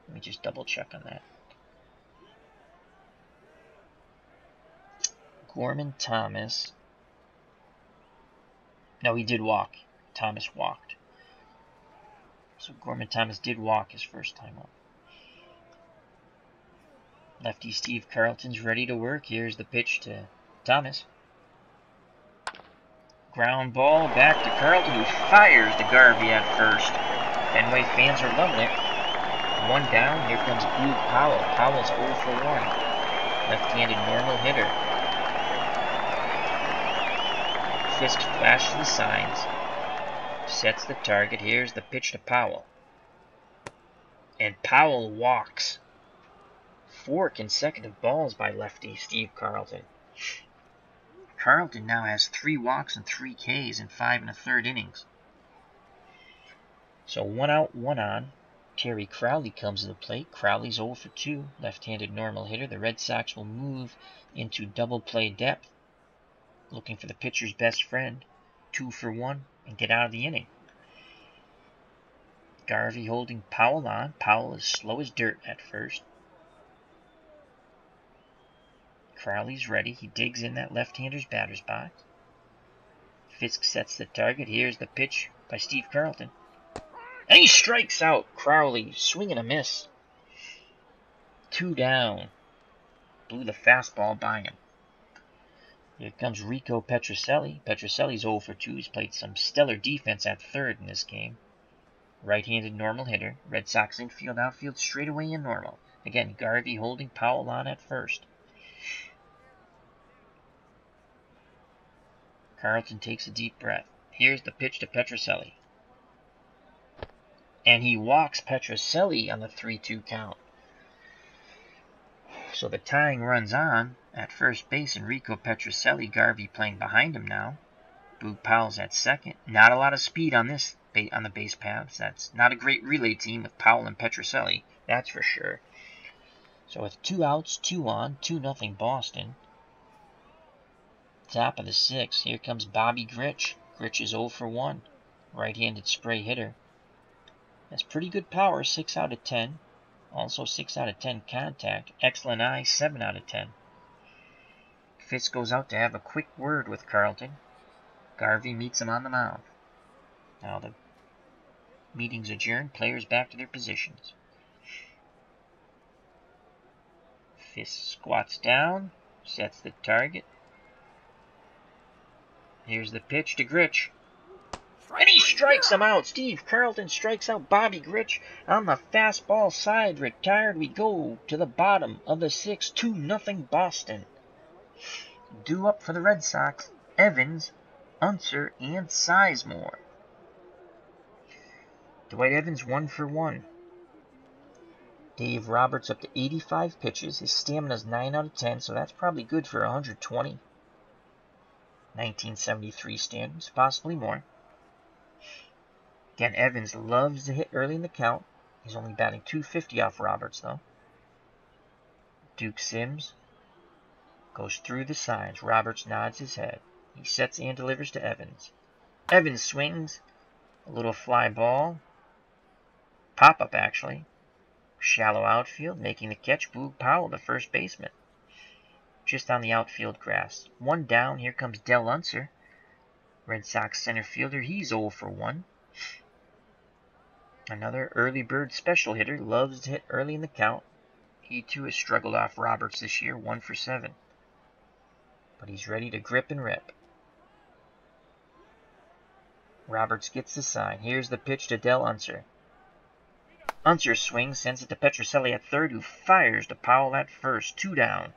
Let me just double check on that. Gorman Thomas. No, he did walk. Thomas walked. So Gorman Thomas did walk his first time up. Lefty Steve Carlton's ready to work. Here's the pitch to Thomas. Ground ball back to Carlton, who fires to Garvey at first. Fenway fans are loving it. One down, here comes Boog Powell. Powell's 0 for 1. Left-handed normal hitter. Fisk flashes the signs. Sets the target. Here's the pitch to Powell. And Powell walks. 4 consecutive balls by lefty Steve Carlton. Carlton now has 3 walks and 3 Ks in 5 1/3 innings. So 1 out, 1 on. Terry Crowley comes to the plate. Crowley's 0 for 2, left-handed normal hitter. The Red Sox will move into double play depth, looking for the pitcher's best friend, 2 for 1, and get out of the inning. Garvey holding Powell on. Powell is slow as dirt at first. Crowley's ready. He digs in that left-hander's batter's box. Fisk sets the target. Here's the pitch by Steve Carlton. And he strikes out Crowley. Swing and a miss. 2 down. Blew the fastball by him. Here comes Rico Petrocelli. Petrocelli's 0 for 2. He's played some stellar defense at third in this game. Right-handed normal hitter. Red Sox infield, outfield, straightaway in normal. Again, Garvey holding Powell on at first. Carlton takes a deep breath. Here's the pitch to Petrocelli. And he walks Petrocelli on the 3-2 count. So the tying runs on at first base, and Rico Petrocelli, Garvey playing behind him now. Boog Powell's at second. Not a lot of speed on the base paths. That's not a great relay team with Powell and Petrocelli, that's for sure. So with 2 outs, 2 on, 2-0 Boston. Top of the 6th, here comes Bobby Grich. Grich is 0 for 1, right-handed spray hitter. Has pretty good power, 6 out of 10. Also 6 out of 10 contact. Excellent eye, 7 out of 10. Fisk goes out to have a quick word with Carlton. Garvey meets him on the mound. Now the meeting's adjourned. Players back to their positions. Fisk squats down. Sets the target. Here's the pitch to Grich. And he strikes him out. Steve Carlton strikes out Bobby Grich on the fastball side. Retired. We go to the bottom of the 6th. 2-0 Boston. Due up for the Red Sox, Evans, Unser, and Sizemore. Dwight Evans 1 for 1. Dave Roberts up to 85 pitches. His stamina's 9 out of 10, so that's probably good for 120. 1973 standards, possibly more. Again, Evans loves to hit early in the count. He's only batting .250 off Roberts, though. Duke Sims goes through the signs. Roberts nods his head. He sets and delivers to Evans. Evans swings. A little fly ball. Pop-up, actually. Shallow outfield, making the catch. Boog Powell, the first baseman. Just on the outfield grass. 1 down. Here comes Del Unser. Red Sox center fielder. He's 0 for 1. Another early bird special hitter. Loves to hit early in the count. He too has struggled off Roberts this year. 1 for 7. But he's ready to grip and rip. Roberts gets the sign. Here's the pitch to Del Unser. Unser swings, sends it to Petrocelli at third, who fires to Powell at first. 2 down.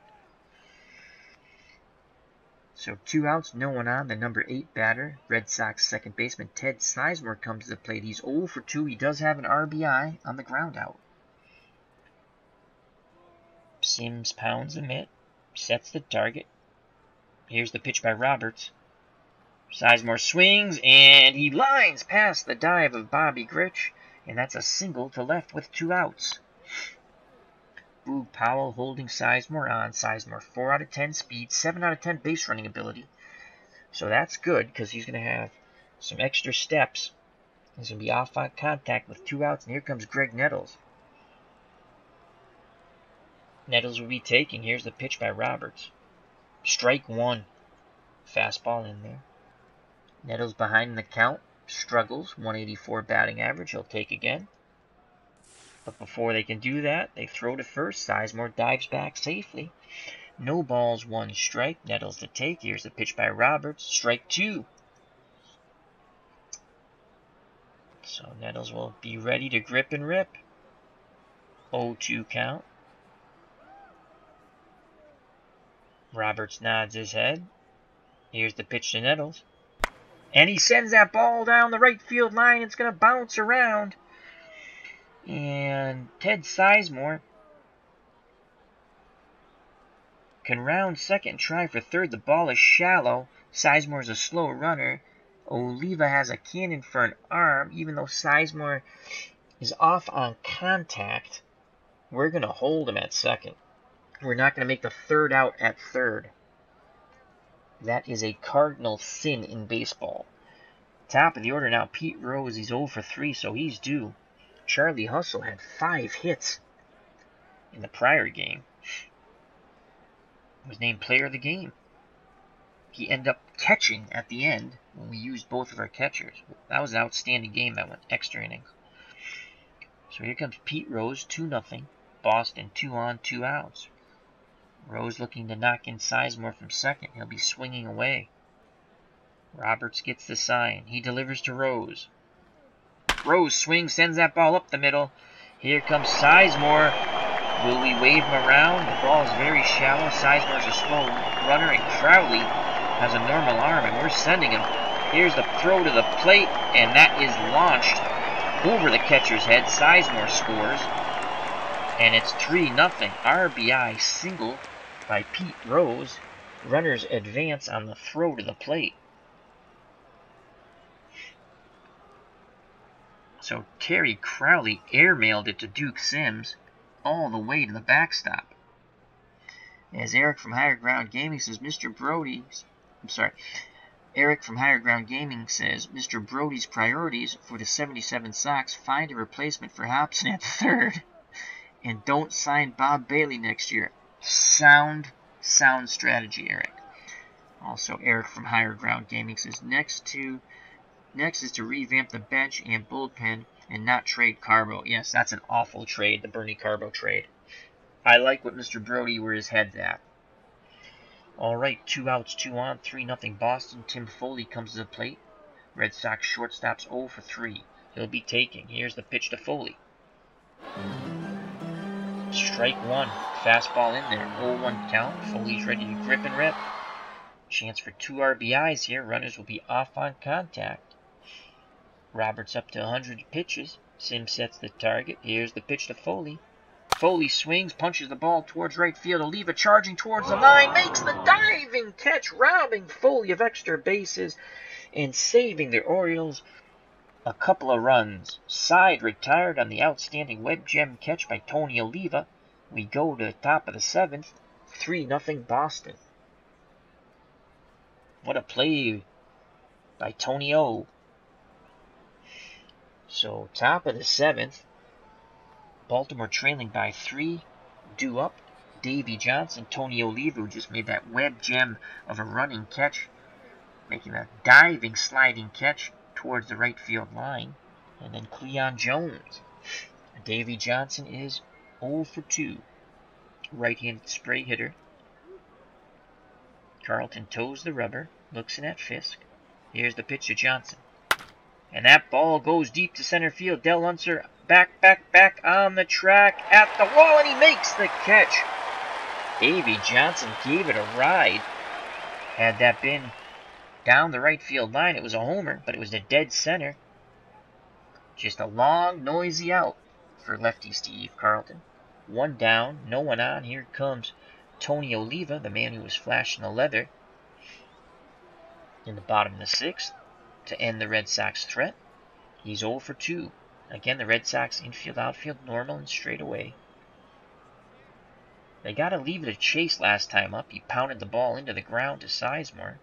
So 2 outs, no one on. The number 8 batter, Red Sox second baseman Ted Sizemore, comes to the plate. He's 0 for 2. He does have an RBI on the ground out. Sims pounds a mitt, sets the target. Here's the pitch by Roberts. Sizemore swings, and he lines past the dive of Bobby Grich, and that's a single to left with 2 outs. Boog Powell holding Sizemore on. Sizemore 4 out of 10 speed, 7 out of 10 base running ability. So that's good because he's going to have some extra steps. He's going to be off on contact with 2 outs, and here comes Greg Nettles. Nettles will be taking. Here's the pitch by Roberts. Strike 1. Fastball in there. Nettles behind in the count. Struggles. 184 batting average. He'll take again. But before they can do that, they throw to first. Sizemore dives back safely. No balls, 1 strike. Nettles to take. Here's the pitch by Roberts. Strike 2. So Nettles will be ready to grip and rip. 0-2 count. Roberts nods his head. Here's the pitch to Nettles. And he sends that ball down the right field line. It's going to bounce around. And Ted Sizemore can round second and try for third. The ball is shallow. Sizemore's a slow runner. Oliva has a cannon for an arm. Even though Sizemore is off on contact, we're going to hold him at second. We're not going to make the third out at third. That is a cardinal sin in baseball. Top of the order now, Pete Rose. He's 0 for 3, so he's due. Charlie Hustle had 5 hits in the prior game. He was named player of the game. He ended up catching at the end when we used both of our catchers. That was an outstanding game that went extra innings. So here comes Pete Rose, 2-0. Boston 2 on, 2 outs. Rose looking to knock in Sizemore from second. He'll be swinging away. Roberts gets the sign. He delivers to Rose. Rose swings, sends that ball up the middle. Here comes Sizemore. Will we wave him around? The ball is very shallow. Sizemore's a slow runner, and Crowley has a normal arm, and we're sending him. Here's the throw to the plate, and that is launched over the catcher's head. Sizemore scores, and it's 3-0. RBI single by Pete Rose. Runners advance on the throw to the plate. So Terry Crowley airmailed it to Duke Sims all the way to the backstop. As Eric from Higher Ground Gaming says, Eric from Higher Ground Gaming says, Mr. Brody's priorities for the 77 Sox: find a replacement for Hobson at third, and don't sign Bob Bailey next year. Sound strategy, Eric. Also, Eric from Higher Ground Gaming says, next is to revamp the bench and bullpen and not trade Carbo. Yes, that's an awful trade, the Bernie Carbo trade. I like what Mr. Brody, where his head's at. All right, 2 outs, 2 on, 3-0 Boston. Tim Foley comes to the plate. Red Sox shortstop's 0 for 3. He'll be taking. Here's the pitch to Foley. Strike 1. Fastball in there. 0-1 count. Foley's ready to grip and rip. Chance for 2 RBIs here. Runners will be off on contact. Roberts up to 100 pitches. Sims sets the target. Here's the pitch to Foley. Foley swings, punches the ball towards right field. Oliva charging towards the line, makes the diving catch, robbing Foley of extra bases and saving the Orioles a couple of runs. Side retired on the outstanding web gem catch by Tony Oliva. We go to the top of the 7th, 3-0 Boston. What a play by Tony O. So, top of the 7th, Baltimore trailing by 3, due up. Davey Johnson, Tony Oliva, who just made that web gem of a running catch, making a diving, sliding catch towards the right field line. And then Cleon Jones. Davey Johnson is 0 for 2. Right-handed spray hitter. Carlton toes the rubber, looks in at Fisk. Here's the pitch to Johnson. And that ball goes deep to center field. Del Unser back on the track at the wall, and he makes the catch. Davey Johnson gave it a ride. Had that been down the right field line, it was a homer, but it was to dead center. Just a long, noisy out for lefty Steve Carlton. One down, no one on. Here comes Tony Oliva, the man who was flashing the leather in the bottom of the 6th to end the Red Sox threat. He's 0 for 2. Again, the Red Sox infield, outfield, normal and straight away. They got to leave it a chase last time up. He pounded the ball into the ground to Sizemore.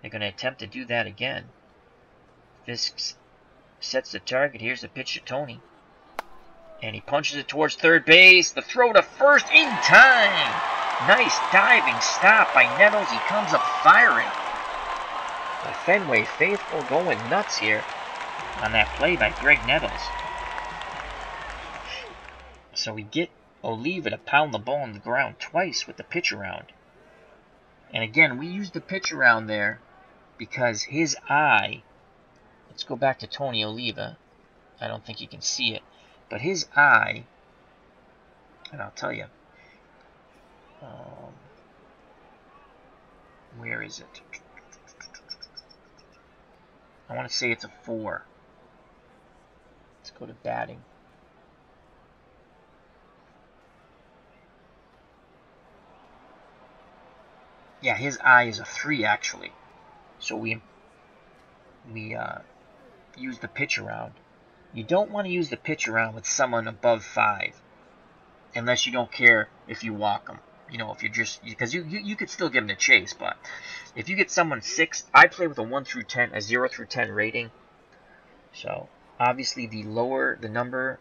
They're going to attempt to do that again. Fisk sets the target. Here's the pitch to Tony. And he punches it towards third base. The throw to first in time. Nice diving stop by Nettles. He comes up firing. The Fenway faithful going nuts here on that play by Greg Nettles. So we get Oliva to pound the ball on the ground twice with the pitch around. And again, we used the pitch around there because his eye, let's go back to Tony Oliva. I don't think you can see it, but his eye, and I'll tell you, where is it? I want to say it's a 4. Let's go to batting. Yeah, his eye is a 3 actually. So we use the pitch around. You don't want to use the pitch around with someone above 5, unless you don't care if you walk them. You know, if you're just, because you could still give them a chase, but if you get someone 6, I play with a 1 through 10, a 0 through 10 rating. So obviously the lower the number,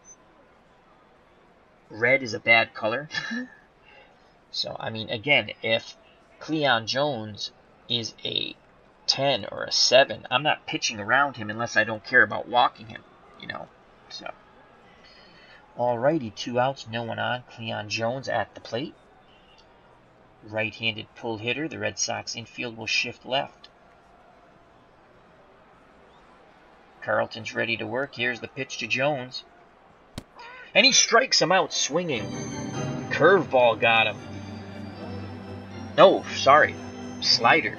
red is a bad color. So I mean, again, if Cleon Jones is a 10 or a 7, I'm not pitching around him unless I don't care about walking him, you know. So alrighty, 2 outs, no one on. Cleon Jones at the plate. Right-handed pull hitter. The Red Sox infield will shift left. Carlton's ready to work. Here's the pitch to Jones. And he strikes him out swinging. Curveball got him. No, sorry. Slider.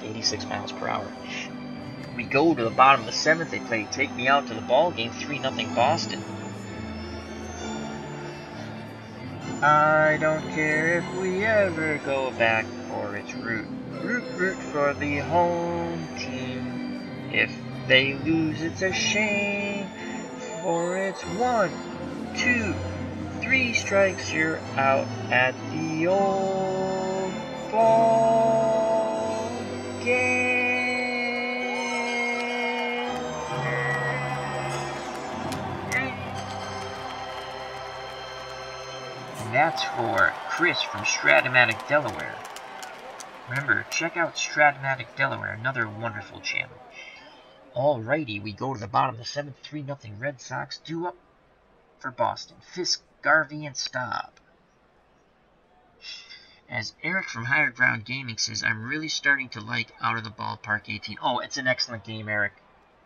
86 miles per hour. We go to the bottom of the 7th. They play Take Me Out to the ball game. 3-0 Boston. I don't care if we ever go back for its root. Root for the home team. If they lose, it's a shame. For it's 1, 2, 3 strikes, you're out at the old ball game. And that's for Chris from Stratomatic, Delaware. Remember, check out Stratomatic, Delaware, another wonderful channel. Alrighty, we go to the bottom of the 7th, 3-0 Red Sox, due up for Boston. Fisk, Garvey, and Staub. As Eric from Higher Ground Gaming says, I'm really starting to like Out of the Ballpark 18. Oh, it's an excellent game, Eric.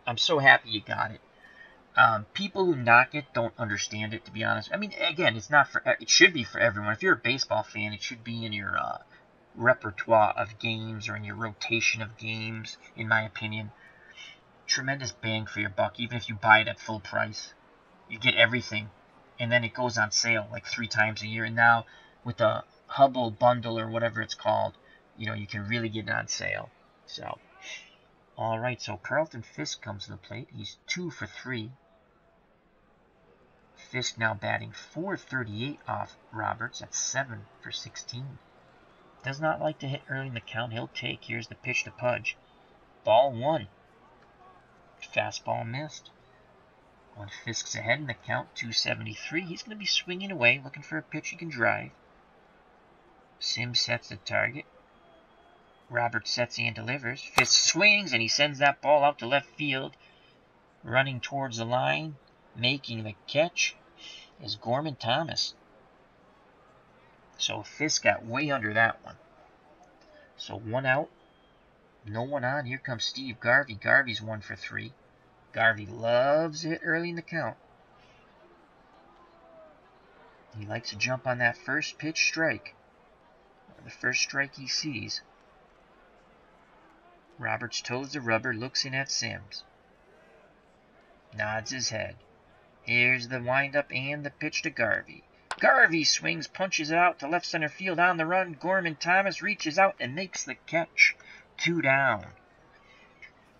I'm so happy you got it. People who knock it don't understand it, to be honest. I mean, again, it's not for. It should be for everyone. If you're a baseball fan, it should be in your repertoire of games or in your rotation of games, in my opinion. Tremendous bang for your buck, even if you buy it at full price. You get everything, and then it goes on sale like 3 times a year. And now with the Hubble bundle or whatever it's called, you know, you can really get it on sale. So, all right. So Carlton Fisk comes to the plate. He's 2 for 3. Fisk now batting .438 off Roberts. That's 7 for 16. Does not like to hit early in the count. He'll take. Here's the pitch to Pudge. Ball 1. Fastball missed. When Fisk's ahead in the count, 273. He's going to be swinging away, looking for a pitch he can drive. Sims sets the target. Roberts sets and delivers. Fisk swings, and he sends that ball out to left field. Running towards the line, making the catch, is Gorman Thomas. So Fisk got way under that one. So 1 out, no one on. Here comes Steve Garvey. Garvey's 1 for 3. Garvey loves it early in the count. He likes to jump on that first pitch strike. The first strike he sees. Roberts toes the rubber, looks in at Sims. Nods his head. Here's the windup and the pitch to Garvey. Garvey swings, punches it out to left center field on the run. Gorman Thomas reaches out and makes the catch. 2 down.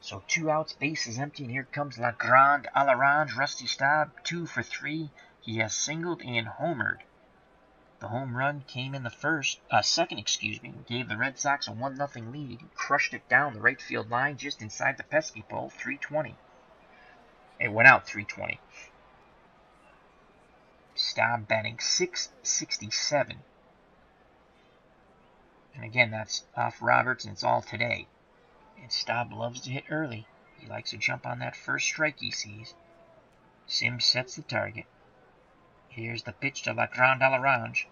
So 2 outs, base is empty, and here comes Legrand a l'Orange. Rusty Staub, 2 for 3. He has singled and homered. The home run came in the second, gave the Red Sox a 1-0 lead. He crushed it down the right field line just inside the pesky pole, 320. It went out 320. Staub batting .667. And again, that's off Roberts, and it's all today. And Staub loves to hit early. He likes to jump on that first strike he sees. Sims sets the target. Here's the pitch to Legrand a l'Orange.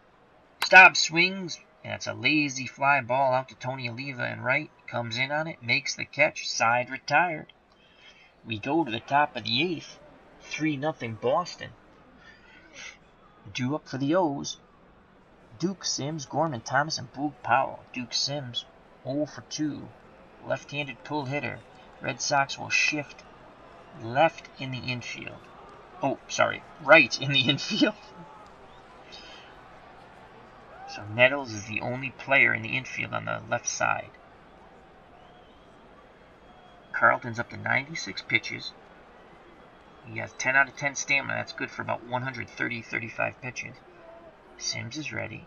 Staub swings, and it's a lazy fly ball out to Tony Oliva and right. Comes in on it, makes the catch, side retired. We go to the top of the 8th. 3-0 Boston. Due up for the O's. Duke Sims, Gorman Thomas, and Boog Powell. Duke Sims, 0 for 2. Left-handed pull hitter. Red Sox will shift left in the infield. Right in the infield. So Nettles is the only player in the infield on the left side. Carlton's up to 96 pitches. He has 10 out of 10 stamina. That's good for about 130-35 pitches. Sims is ready.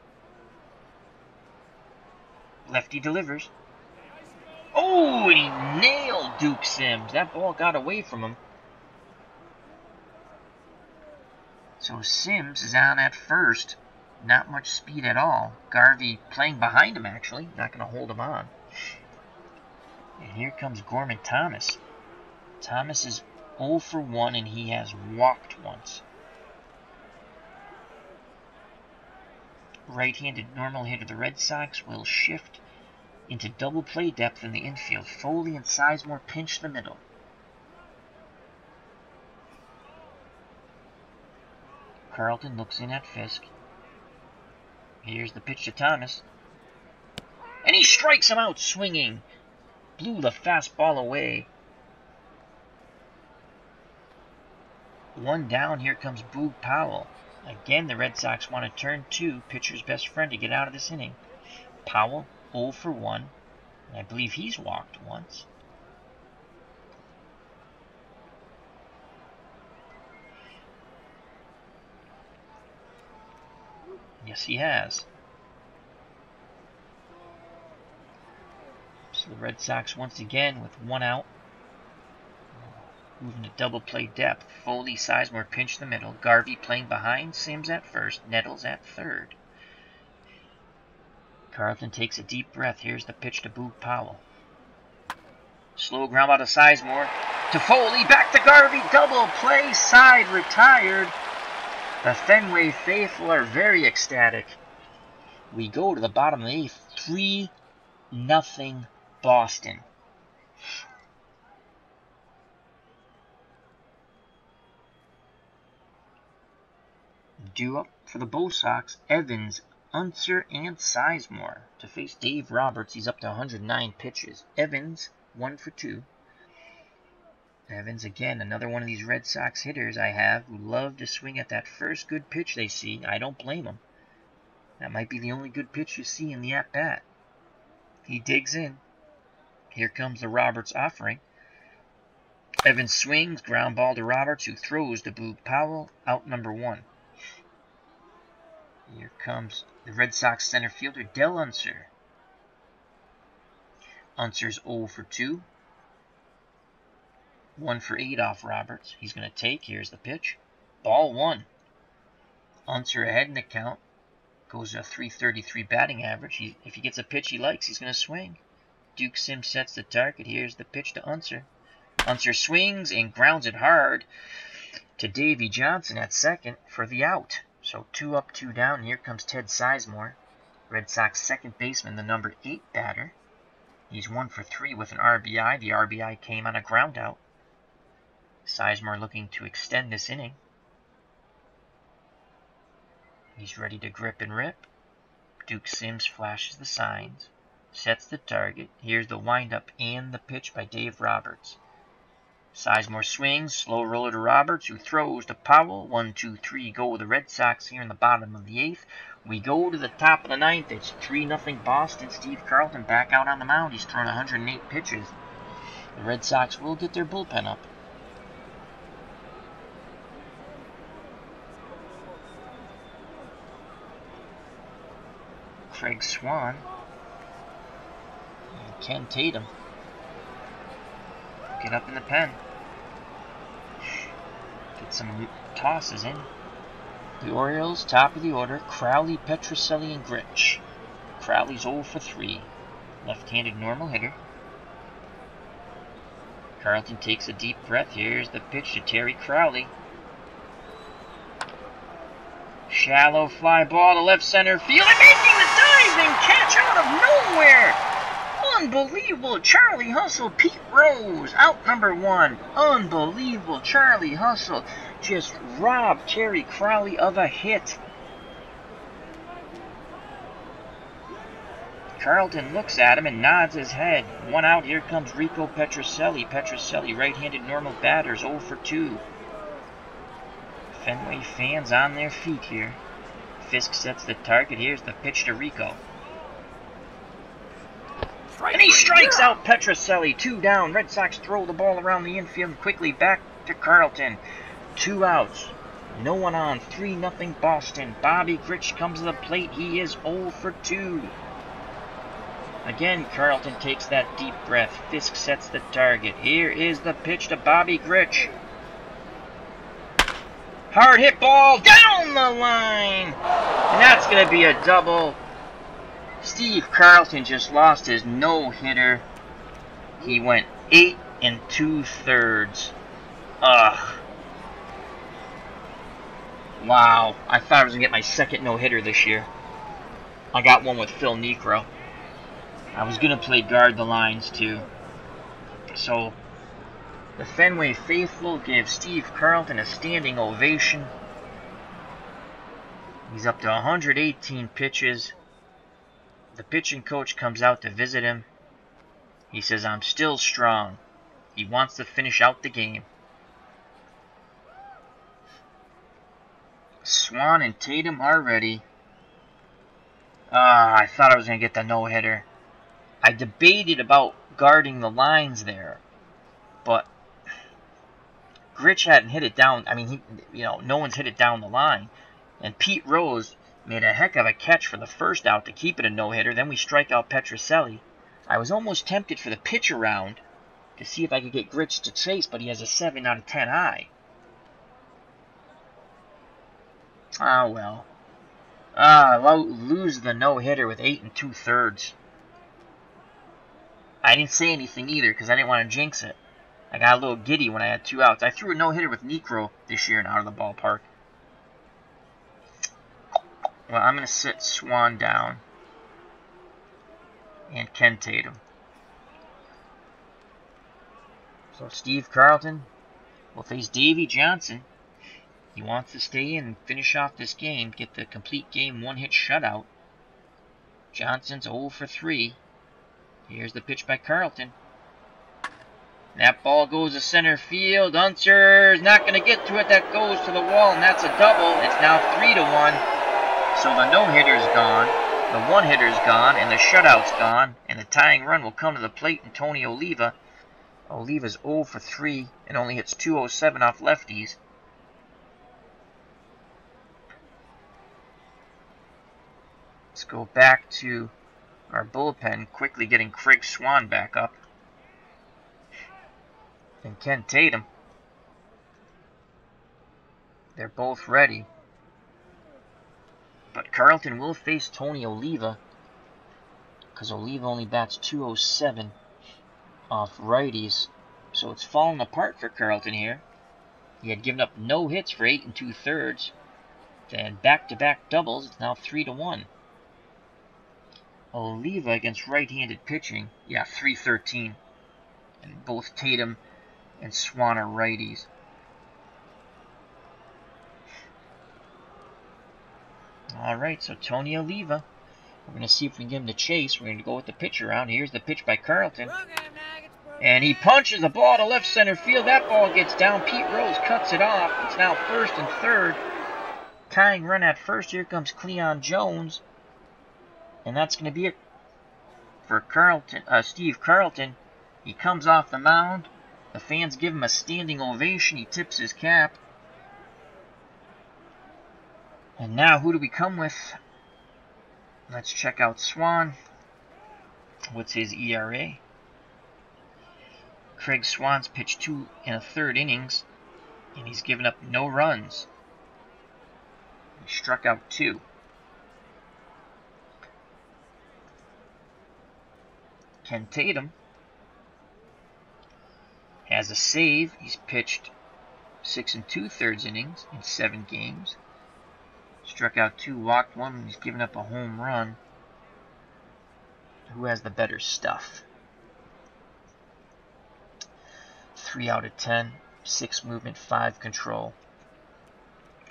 Lefty delivers. Oh, and he nailed Duke Sims. That ball got away from him. So Sims is on at first. Not much speed at all. Garvey playing behind him, actually. Not going to hold him on. And here comes Gorman Thomas. Thomas is 0 for 1, and he has walked once. Right-handed normal hitter. The Red Sox will shift into double play depth in the infield. Foley and Sizemore pinch the middle. Carlton looks in at Fisk. Here's the pitch to Thomas. And he strikes him out swinging. Blew the fastball away. 1 down. Here comes Boog Powell. Again, the Red Sox want to turn 2, pitcher's best friend, to get out of this inning. Powell, 0 for 1. And I believe he's walked once. Yes, he has. So the Red Sox once again with 1 out. Moving to double play depth. Foley, Sizemore pinch the middle. Garvey playing behind. Sims at first. Nettles at third. Carlton takes a deep breath. Here's the pitch to Boog Powell. Slow ground out of Sizemore. To Foley. Back to Garvey. Double play. Side retired. The Fenway faithful are very ecstatic. We go to the bottom of the 8th. 3-0 Boston. Due up for the Bull Sox, Evans, Unser, and Sizemore to face Dave Roberts. He's up to 109 pitches. Evans, 1 for 2. Evans, again, another one of these Red Sox hitters I have who love to swing at that first good pitch they see. I don't blame them. That might be the only good pitch you see in the at-bat. He digs in. Here comes the Roberts offering. Evans swings, ground ball to Roberts, who throws to Boog Powell, out number 1. Here comes the Red Sox center fielder, Del Unser. Unser's 0 for 2. 1 for 8 off Roberts. He's going to take. Here's the pitch. Ball 1. Unser ahead in the count. Goes to a .333 batting average. If he gets a pitch he likes, he's going to swing. Duke Sims sets the target. Here's the pitch to Unser. Unser swings and grounds it hard to Davy Johnson at second for the out. So 2 up, 2 down. Here comes Ted Sizemore, Red Sox second baseman, the number 8 batter. He's 1 for 3 with an RBI. The RBI came on a ground out. Sizemore looking to extend this inning. He's ready to grip and rip. Duke Sims flashes the signs, sets the target. Here's the windup and the pitch by Dave Roberts. Sizemore swings, slow roller to Roberts, who throws to Powell. 1, 2, 3 go the Red Sox here in the bottom of the 8th. We go to the top of the 9th. It's 3-0 Boston. Steve Carlton back out on the mound. He's thrown 108 pitches. The Red Sox will get their bullpen up. Craig Swan and Ken Tatum get up in the pen. Get some tosses in. The Orioles, top of the order, Crowley, Petrocelli, and Grich. Crowley's 0 for 3. Left-handed normal hitter. Carlton takes a deep breath. Here's the pitch to Terry Crowley. Shallow fly ball to left center field, and making the diving catch out of nowhere! Unbelievable Charlie Hustle, Pete Rose, out number 1. Unbelievable Charlie Hustle just robbed Terry Crowley of a hit. Carlton looks at him and nods his head. 1 out, here comes Rico Petrocelli. Petrocelli, right-handed normal batters, 0 for 2. Fenway fans on their feet here. Fisk sets the target. Here's the pitch to Rico. And he strikes out Petrocelli. 2 down. Red Sox throw the ball around the infield quickly back to Carlton. 2 outs. No one on. 3-0 Boston. Bobby Grich comes to the plate. He is 0 for 2. Again, Carlton takes that deep breath. Fisk sets the target. Here is the pitch to Bobby Grich. Hard hit ball down the line. And that's going to be a double. Steve Carlton just lost his no-hitter. He went 8 2/3. Ugh. Wow. I thought I was going to get my second no-hitter this year. I got one with Phil Niekro. I was going to play guard the lines too. So the Fenway faithful give Steve Carlton a standing ovation. He's up to 118 pitches. The pitching coach comes out to visit him. He says, "I'm still strong." He wants to finish out the game. Swan and Tatum are ready. I thought I was going to get the no-hitter. I debated about guarding the lines there, but Grich hadn't hit it down. I mean, no one's hit it down the line. And Pete Rose made a heck of a catch for the first out to keep it a no-hitter. Then we strike out Petrocelli. I was almost tempted for the pitch around to see if I could get Grich to chase, but he has a 7 out of 10 eye. Ah, well. Lose the no-hitter with 8 2/3. I didn't say anything either because I didn't want to jinx it. I got a little giddy when I had 2 outs. I threw a no-hitter with Niekro this year and out of the ballpark. Well, I'm going to sit Swan down and Ken Tatum. So Steve Carlton will face Davey Johnson. He wants to stay in and finish off this game, get the complete game 1-hit shutout. Johnson's 0 for 3. Here's the pitch by Carlton. That ball goes to center field. Unser's not going to get to it. That goes to the wall, and that's a double. It's now 3-1. So the no-hitter's gone, the one-hitter's gone, and the shutout's gone. And the tying run will come to the plate and Tony Oliva. Oliva's 0 for 3 and only hits .207 off lefties. Let's go back to our bullpen, quickly getting Craig Swan back up. And Ken Tatum. They're both ready. But Carlton will face Tony Oliva, because Oliva only bats .207 off righties. So it's falling apart for Carlton here. He had given up no hits for 8 2/3. Then back-to-back doubles. It's now 3-1. Oliva against right-handed pitching. Yeah, 313. And both Tatum and Swan are righties. Alright, so Tony Oliva. We're going to see if we can get him to chase. We're going to go with the pitch around. Here's the pitch by Carlton. And he punches the ball to left center field. That ball gets down. Pete Rose cuts it off. It's now first and third. Tying run at first. Here comes Cleon Jones. And that's going to be it for Carlton. Steve Carlton. He comes off the mound. The fans give him a standing ovation. He tips his cap. And now who do we come with? Let's check out Swan. What's his ERA? Craig Swan's pitched 2 1/3 innings, and he's given up no runs. He struck out 2. Ken Tatum has a save. He's pitched 6 2/3 innings in 7 games. Struck out 2, walked 1, and he's given up a home run. Who has the better stuff? 3 out of 10, 6 movement, 5 control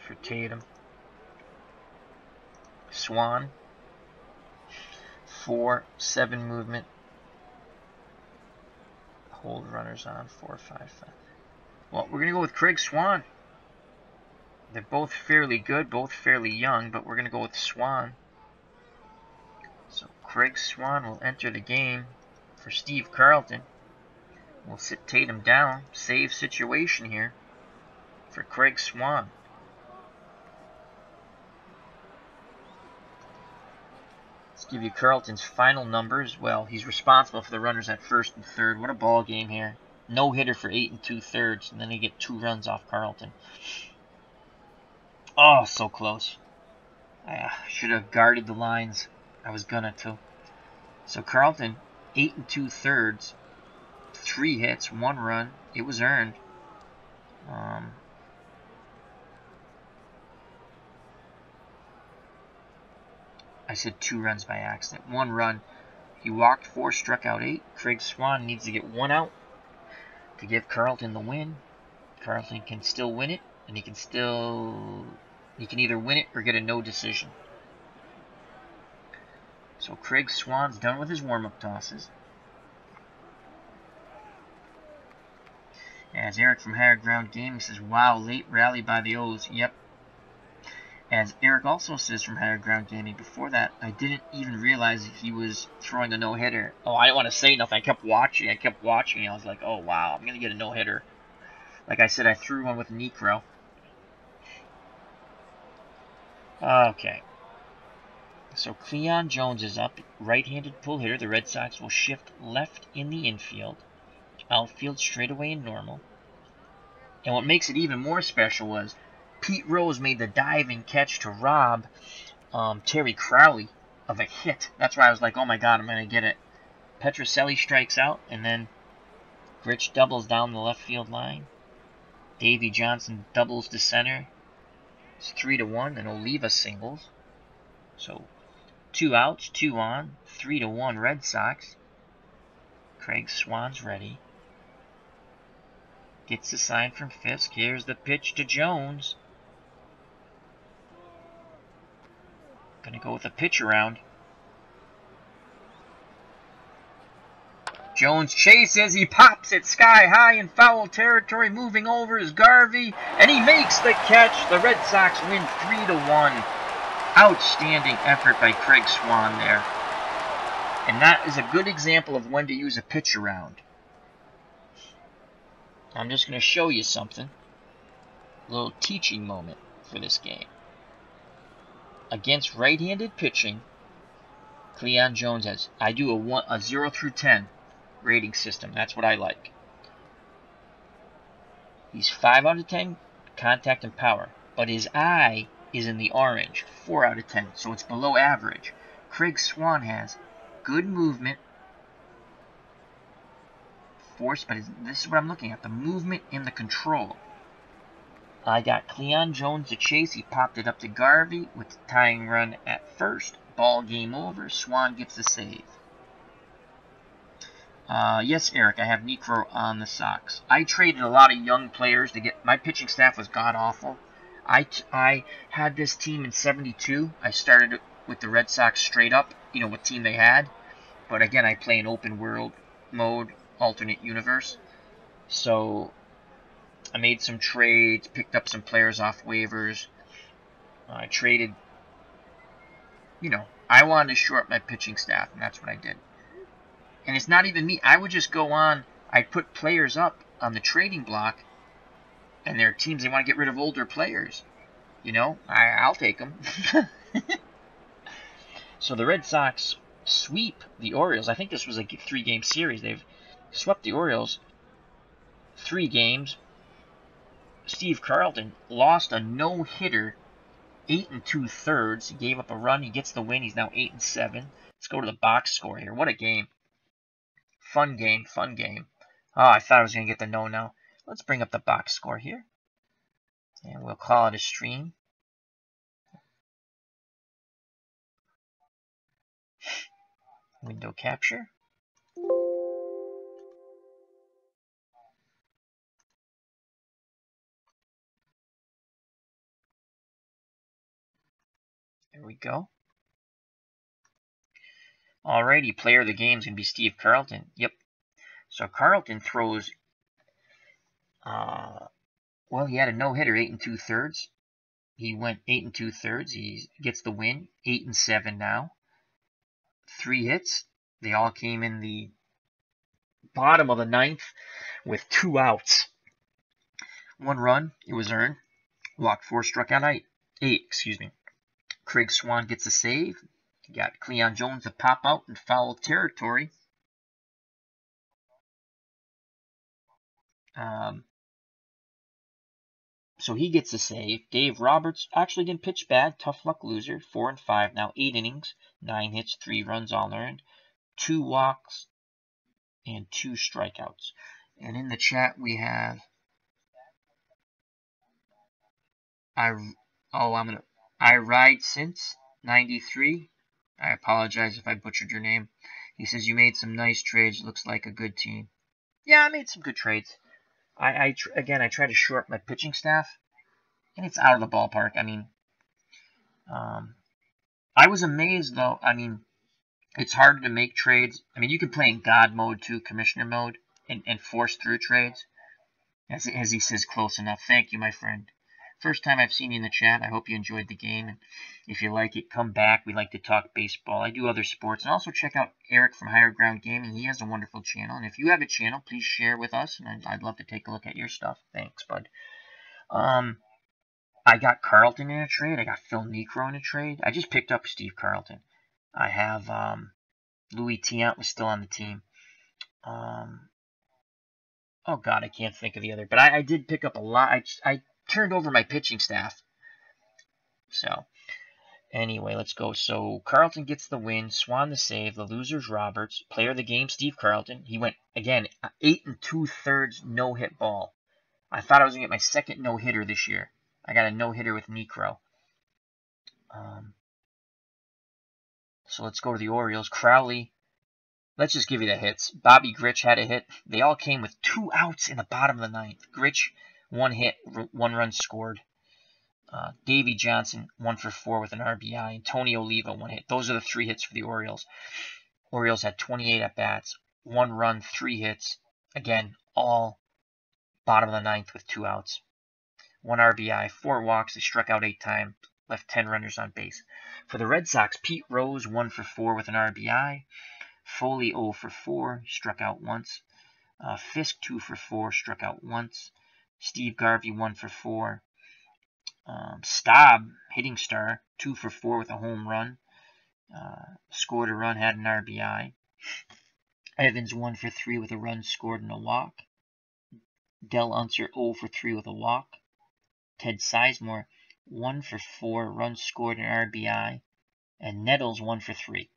for Tatum. Swan, 4, 7 movement. Hold runners on, 4, 5, 5. Well, we're going to go with Craig Swan. They're both fairly good, both fairly young, but we're going to go with Swan. So Craig Swan will enter the game for Steve Carlton. We'll sit Tatum down. Save situation here for Craig Swan. Let's give you Carlton's final numbers. Well, he's responsible for the runners at first and third. What a ball game here. No hitter for 8 2/3, and then they get 2 runs off Carlton. Oh, so close. I should have guarded the lines. I was gonna too. So Carlton, 8 2/3. 3 hits, 1 run. It was earned. I said 2 runs by accident. 1 run. He walked 4, struck out 8. Craig Swan needs to get 1 out to give Carlton the win. Carlton can still win it, and he can either win it or get a no decision. So Craig Swan's done with his warm-up tosses. As Eric from Higher Ground Gaming says, wow, late rally by the O's. Yep. As Eric also says from Higher Ground Gaming, before that, I didn't even realize he was throwing a no-hitter. Oh, I didn't want to say nothing. I kept watching. I was like, oh, wow, I'm going to get a no-hitter. Like I said, I threw one with Necro. Okay. So Cleon Jones is up. Right-handed pull hitter. The Red Sox will shift left in the infield. Outfield straightaway and normal. And what makes it even more special was Pete Rose made the diving catch to rob Terry Crowley of a hit. That's why I was like, oh my god, I'm going to get it. Petrocelli strikes out, and then Rich doubles down the left field line. Davey Johnson doubles to center. It's 3-1, and Oliva singles. So 2 outs, 2 on, 3-1 Red Sox. Craig Swan's ready. Gets the sign from Fisk. Here's the pitch to Jones. Gonna go with a pitch around. Jones chases. He pops it sky high in foul territory. Moving over is Garvey. And he makes the catch. The Red Sox win 3-1. Outstanding effort by Craig Swan there. And that is a good example of when to use a pitch around. I'm just going to show you something. A little teaching moment for this game. Against right-handed pitching, Cleon Jones has, I do a 0 through 10 rating system. That's what I like. He's 5 out of 10 contact and power, but his eye is in the orange, 4 out of 10, so it's below average. Craig Swan has good movement, force, but this is what I'm looking at, the movement and the control. I got Cleon Jones to chase. He popped it up to Garvey with the tying run at first. Ball game over. Swan gets the save. Yes, Eric, I have Necro on the Sox. I traded a lot of young players to get... My pitching staff was god-awful. I had this team in 72. I started with the Red Sox straight up, what team they had. But again, I play in open world mode. alternate universe. So I made some trades, picked up some players off waivers. I traded, I wanted to shore up my pitching staff, and that's what I did. And it's not even me. I would just go on, I'd put players up on the trading block, and their teams, they want to get rid of older players. I'll take them. So the Red Sox sweep the Orioles. I think this was a 3-game series. They've swept the Orioles 3 games. Steve Carlton lost a no-hitter, 8 2/3. He gave up a run. He gets the win. He's now 8-7. Let's go to the box score here. What a game. Fun game, fun game. Oh, I thought I was going to get the no now. Let's bring up the box score here. And we'll call it a stream. Window capture. There we go. Alrighty, player of the game is going to be Steve Carlton. Yep. So Carlton throws, well, he had a no-hitter, 8 2/3. He went 8 2/3. He gets the win, 8-7 now. 3 hits. They all came in the bottom of the 9th with 2 outs. 1 run, it was earned. Walked 4, struck out 8. Craig Swan gets a save. You got Cleon Jones to pop out in foul territory. So he gets a save. Dave Roberts actually didn't pitch bad. Tough luck loser. 4-5 now. 8 innings. 9 hits. 3 runs all earned. 2 walks and 2 strikeouts. And in the chat we have I ride since 93. I apologize if I butchered your name. He says you made some nice trades. Looks like a good team. Yeah, I made some good trades. Again, I try to shore up my pitching staff, and it's out of the ballpark. I mean, I was amazed though. I mean, it's hard to make trades. I mean, you can play in God mode too, commissioner mode, and force through trades. As he says, close enough. Thank you, my friend. First time I've seen you in the chat. I hope you enjoyed the game. And if you like it, come back. We like to talk baseball. I do other sports. And also check out Eric from Higher Ground Gaming. He has a wonderful channel. And if you have a channel, please share with us. And I'd love to take a look at your stuff. Thanks, bud. I got Carlton in a trade. I got Phil Necro in a trade. I just picked up Steve Carlton. I have Louis Tiant was still on the team. Oh, God, I can't think of the other. But I did pick up a lot. I turned over my pitching staff. So, anyway, let's go. So, Carlton gets the win. Swan the save. The loser's Roberts. Player of the game, Steve Carlton. He went, again, 8 2/3 no-hit ball. I thought I was going to get my second no-hitter this year. I got a no-hitter with Necro. So, let's go to the Orioles. Crowley. Let's just give you the hits. Bobby Grich had a hit. They all came with 2 outs in the bottom of the 9th. Grich, 1 hit, 1 run scored. Davey Johnson, 1 for 4 with an RBI. And Tony Oliva, 1 hit. Those are the 3 hits for the Orioles. Orioles had 28 at-bats. 1 run, 3 hits. Again, all bottom of the 9th with 2 outs. 1 RBI, 4 walks. They struck out 8 times. Left 10 runners on base. For the Red Sox, Pete Rose, 1 for 4 with an RBI. Foley 0 for 4, struck out once. Fisk 2 for 4, struck out once. Steve Garvey 1 for 4. Staub, hitting star, 2 for 4 with a home run. Scored a run, had an RBI. Evans 1 for 3 with a run, scored and a walk. Del Unser 0 for 3 with a walk. Ted Sizemore 1 for 4, run scored and RBI. And Nettles 1 for 3.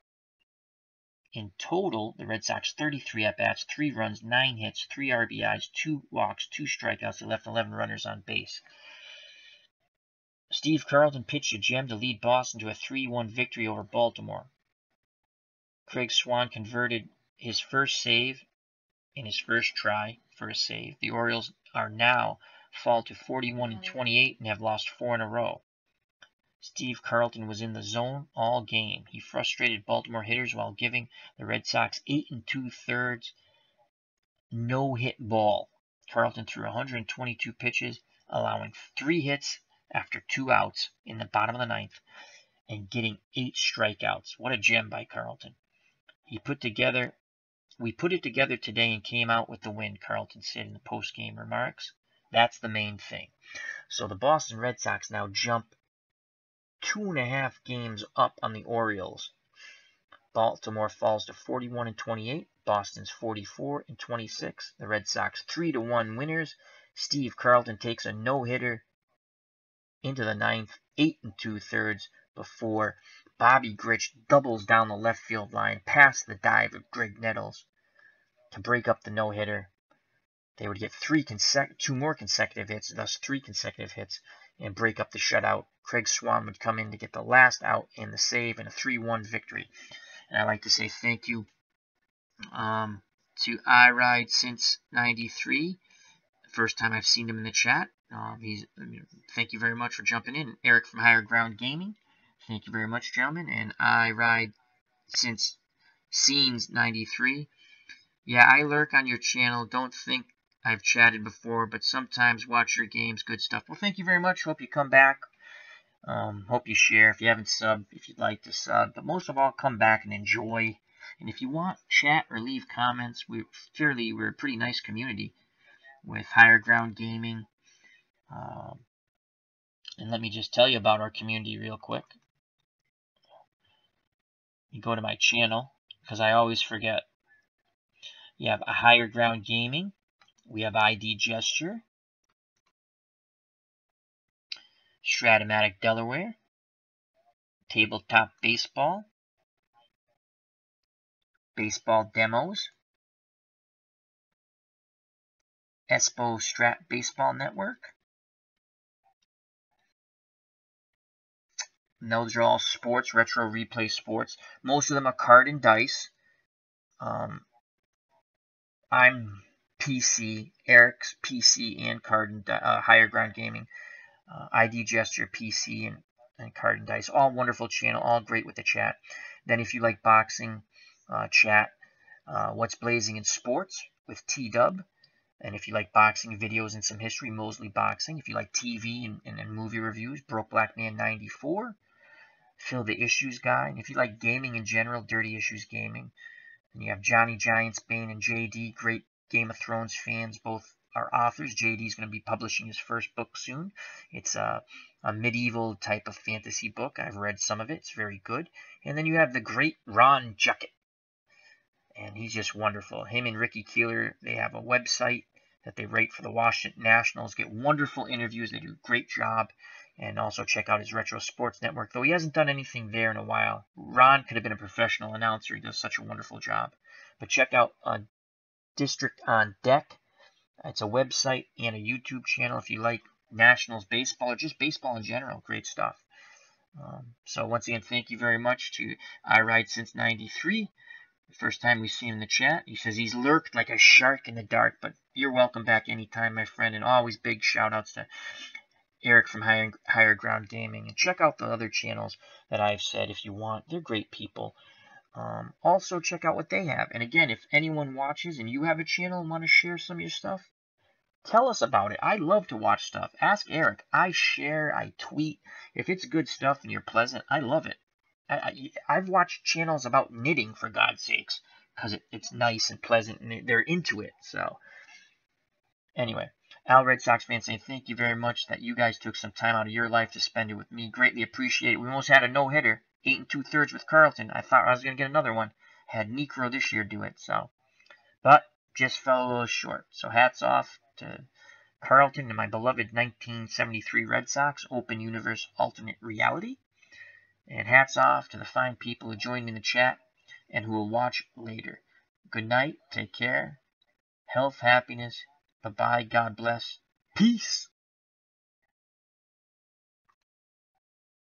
In total, the Red Sox 33 at-bats, 3 runs, 9 hits, 3 RBIs, 2 walks, 2 strikeouts. They left 11 runners on base. Steve Carlton pitched a gem to lead Boston to a 3-1 victory over Baltimore. Craig Swan converted his first save in his first try for a save. The Orioles are now fall to 41-28 and have lost 4 in a row. Steve Carlton was in the zone all game. He frustrated Baltimore hitters while giving the Red Sox 8 2/3 no-hit ball. Carlton threw 122 pitches, allowing 3 hits after 2 outs in the bottom of the 9th and getting 8 strikeouts. What a gem by Carlton. We put it together today and came out with the win, Carlton said in the post-game remarks. That's the main thing. So the Boston Red Sox now jump 2.5 games up on the Orioles. Baltimore falls to 41-28. Boston's 44-26. The Red Sox 3-1 winners. Steve Carlton takes a no-hitter into the 9th, 8 2/3 before Bobby Grich doubles down the left field line past the dive of Greg Nettles to break up the no-hitter. They would get 2 more consecutive hits, thus 3 consecutive hits, and break up the shutout. Craig Swan would come in to get the last out and the save in a 3-1 victory. And I'd like to say thank you to I Ride Since 93. First time I've seen him in the chat. Thank you very much for jumping in. Eric from Higher Ground Gaming. Thank you very much, gentlemen. And I Ride Since Scenes 93. Yeah, I lurk on your channel. Don't think I've chatted before, but sometimes watch your games. Good stuff. Well, thank you very much. Hope you come back. Hope you share. If you haven't subbed, if you'd like to sub. But most of all, come back and enjoy. And if you want, chat or leave comments. We're a pretty nice community with Higher Ground Gaming. And let me just tell you about our community real quick. You go to my channel, because I always forget. You have a Higher Ground Gaming. We have ID Gesture, Stratomatic Delaware, Tabletop Baseball, Baseball Demos, Espo Strat Baseball Network. And those are all sports, retro replay sports. Most of them are card and dice. I'm PC, Eric's PC and card and Higher Ground Gaming. ID Gesture, PC, and card and dice. All wonderful channel, all great with the chat. Then if you like boxing, chat, What's Blazing in Sports with T-Dub. And if you like boxing videos and some history, Mosley Boxing. If you like TV and movie reviews, Broke Black Man 94. Phil the Issues Guy. And if you like gaming in general, Dirty Issues Gaming. And you have Johnny Giants, Bane, and JD, great Game of Thrones fans. Both are authors. JD's going to be publishing his first book soon. It's a medieval type of fantasy book. I've read some of it. It's very good. And then you have the great Ron Juckett. And he's just wonderful. Him and Ricky Keeler, they have a website that they write for the Washington Nationals. Get wonderful interviews. They do a great job. And also check out his Retro Sports Network. Though he hasn't done anything there in a while. Ron could have been a professional announcer. He does such a wonderful job. But check out District on Deck. It's a website and a YouTube channel if you like Nationals baseball or just baseball in general. Great stuff. So once again, thank you very much to I Ride Since 93. The first time we see him in the chat. He says he's lurked like a shark in the dark. But you're welcome back anytime, my friend. And always big shout-outs to Eric from Higher Ground Gaming. And check out the other channels that I've said if you want. They're great people. Also, check out what they have. And again, if anyone watches and you have a channel and want to share some of your stuff, tell us about it. I love to watch stuff. Ask Eric. I share. I tweet. If it's good stuff and you're pleasant, I love it. I've watched channels about knitting, for God's sakes, because it's nice and pleasant, and they're into it. So, anyway. Al Red Sox fans saying thank you very much that you guys took some time out of your life to spend it with me. Greatly appreciate it. We almost had a no-hitter, 8 2/3 with Carlton. I thought I was going to get another one. Had Necro this year do it, so. But just fell a little short. So hats off to Carlton and my beloved 1973 Red Sox, Open Universe Alternate Reality. And hats off to the fine people who joined in the chat and who will watch later. Good night. Take care. Health, happiness. Bye-bye. God bless. Peace.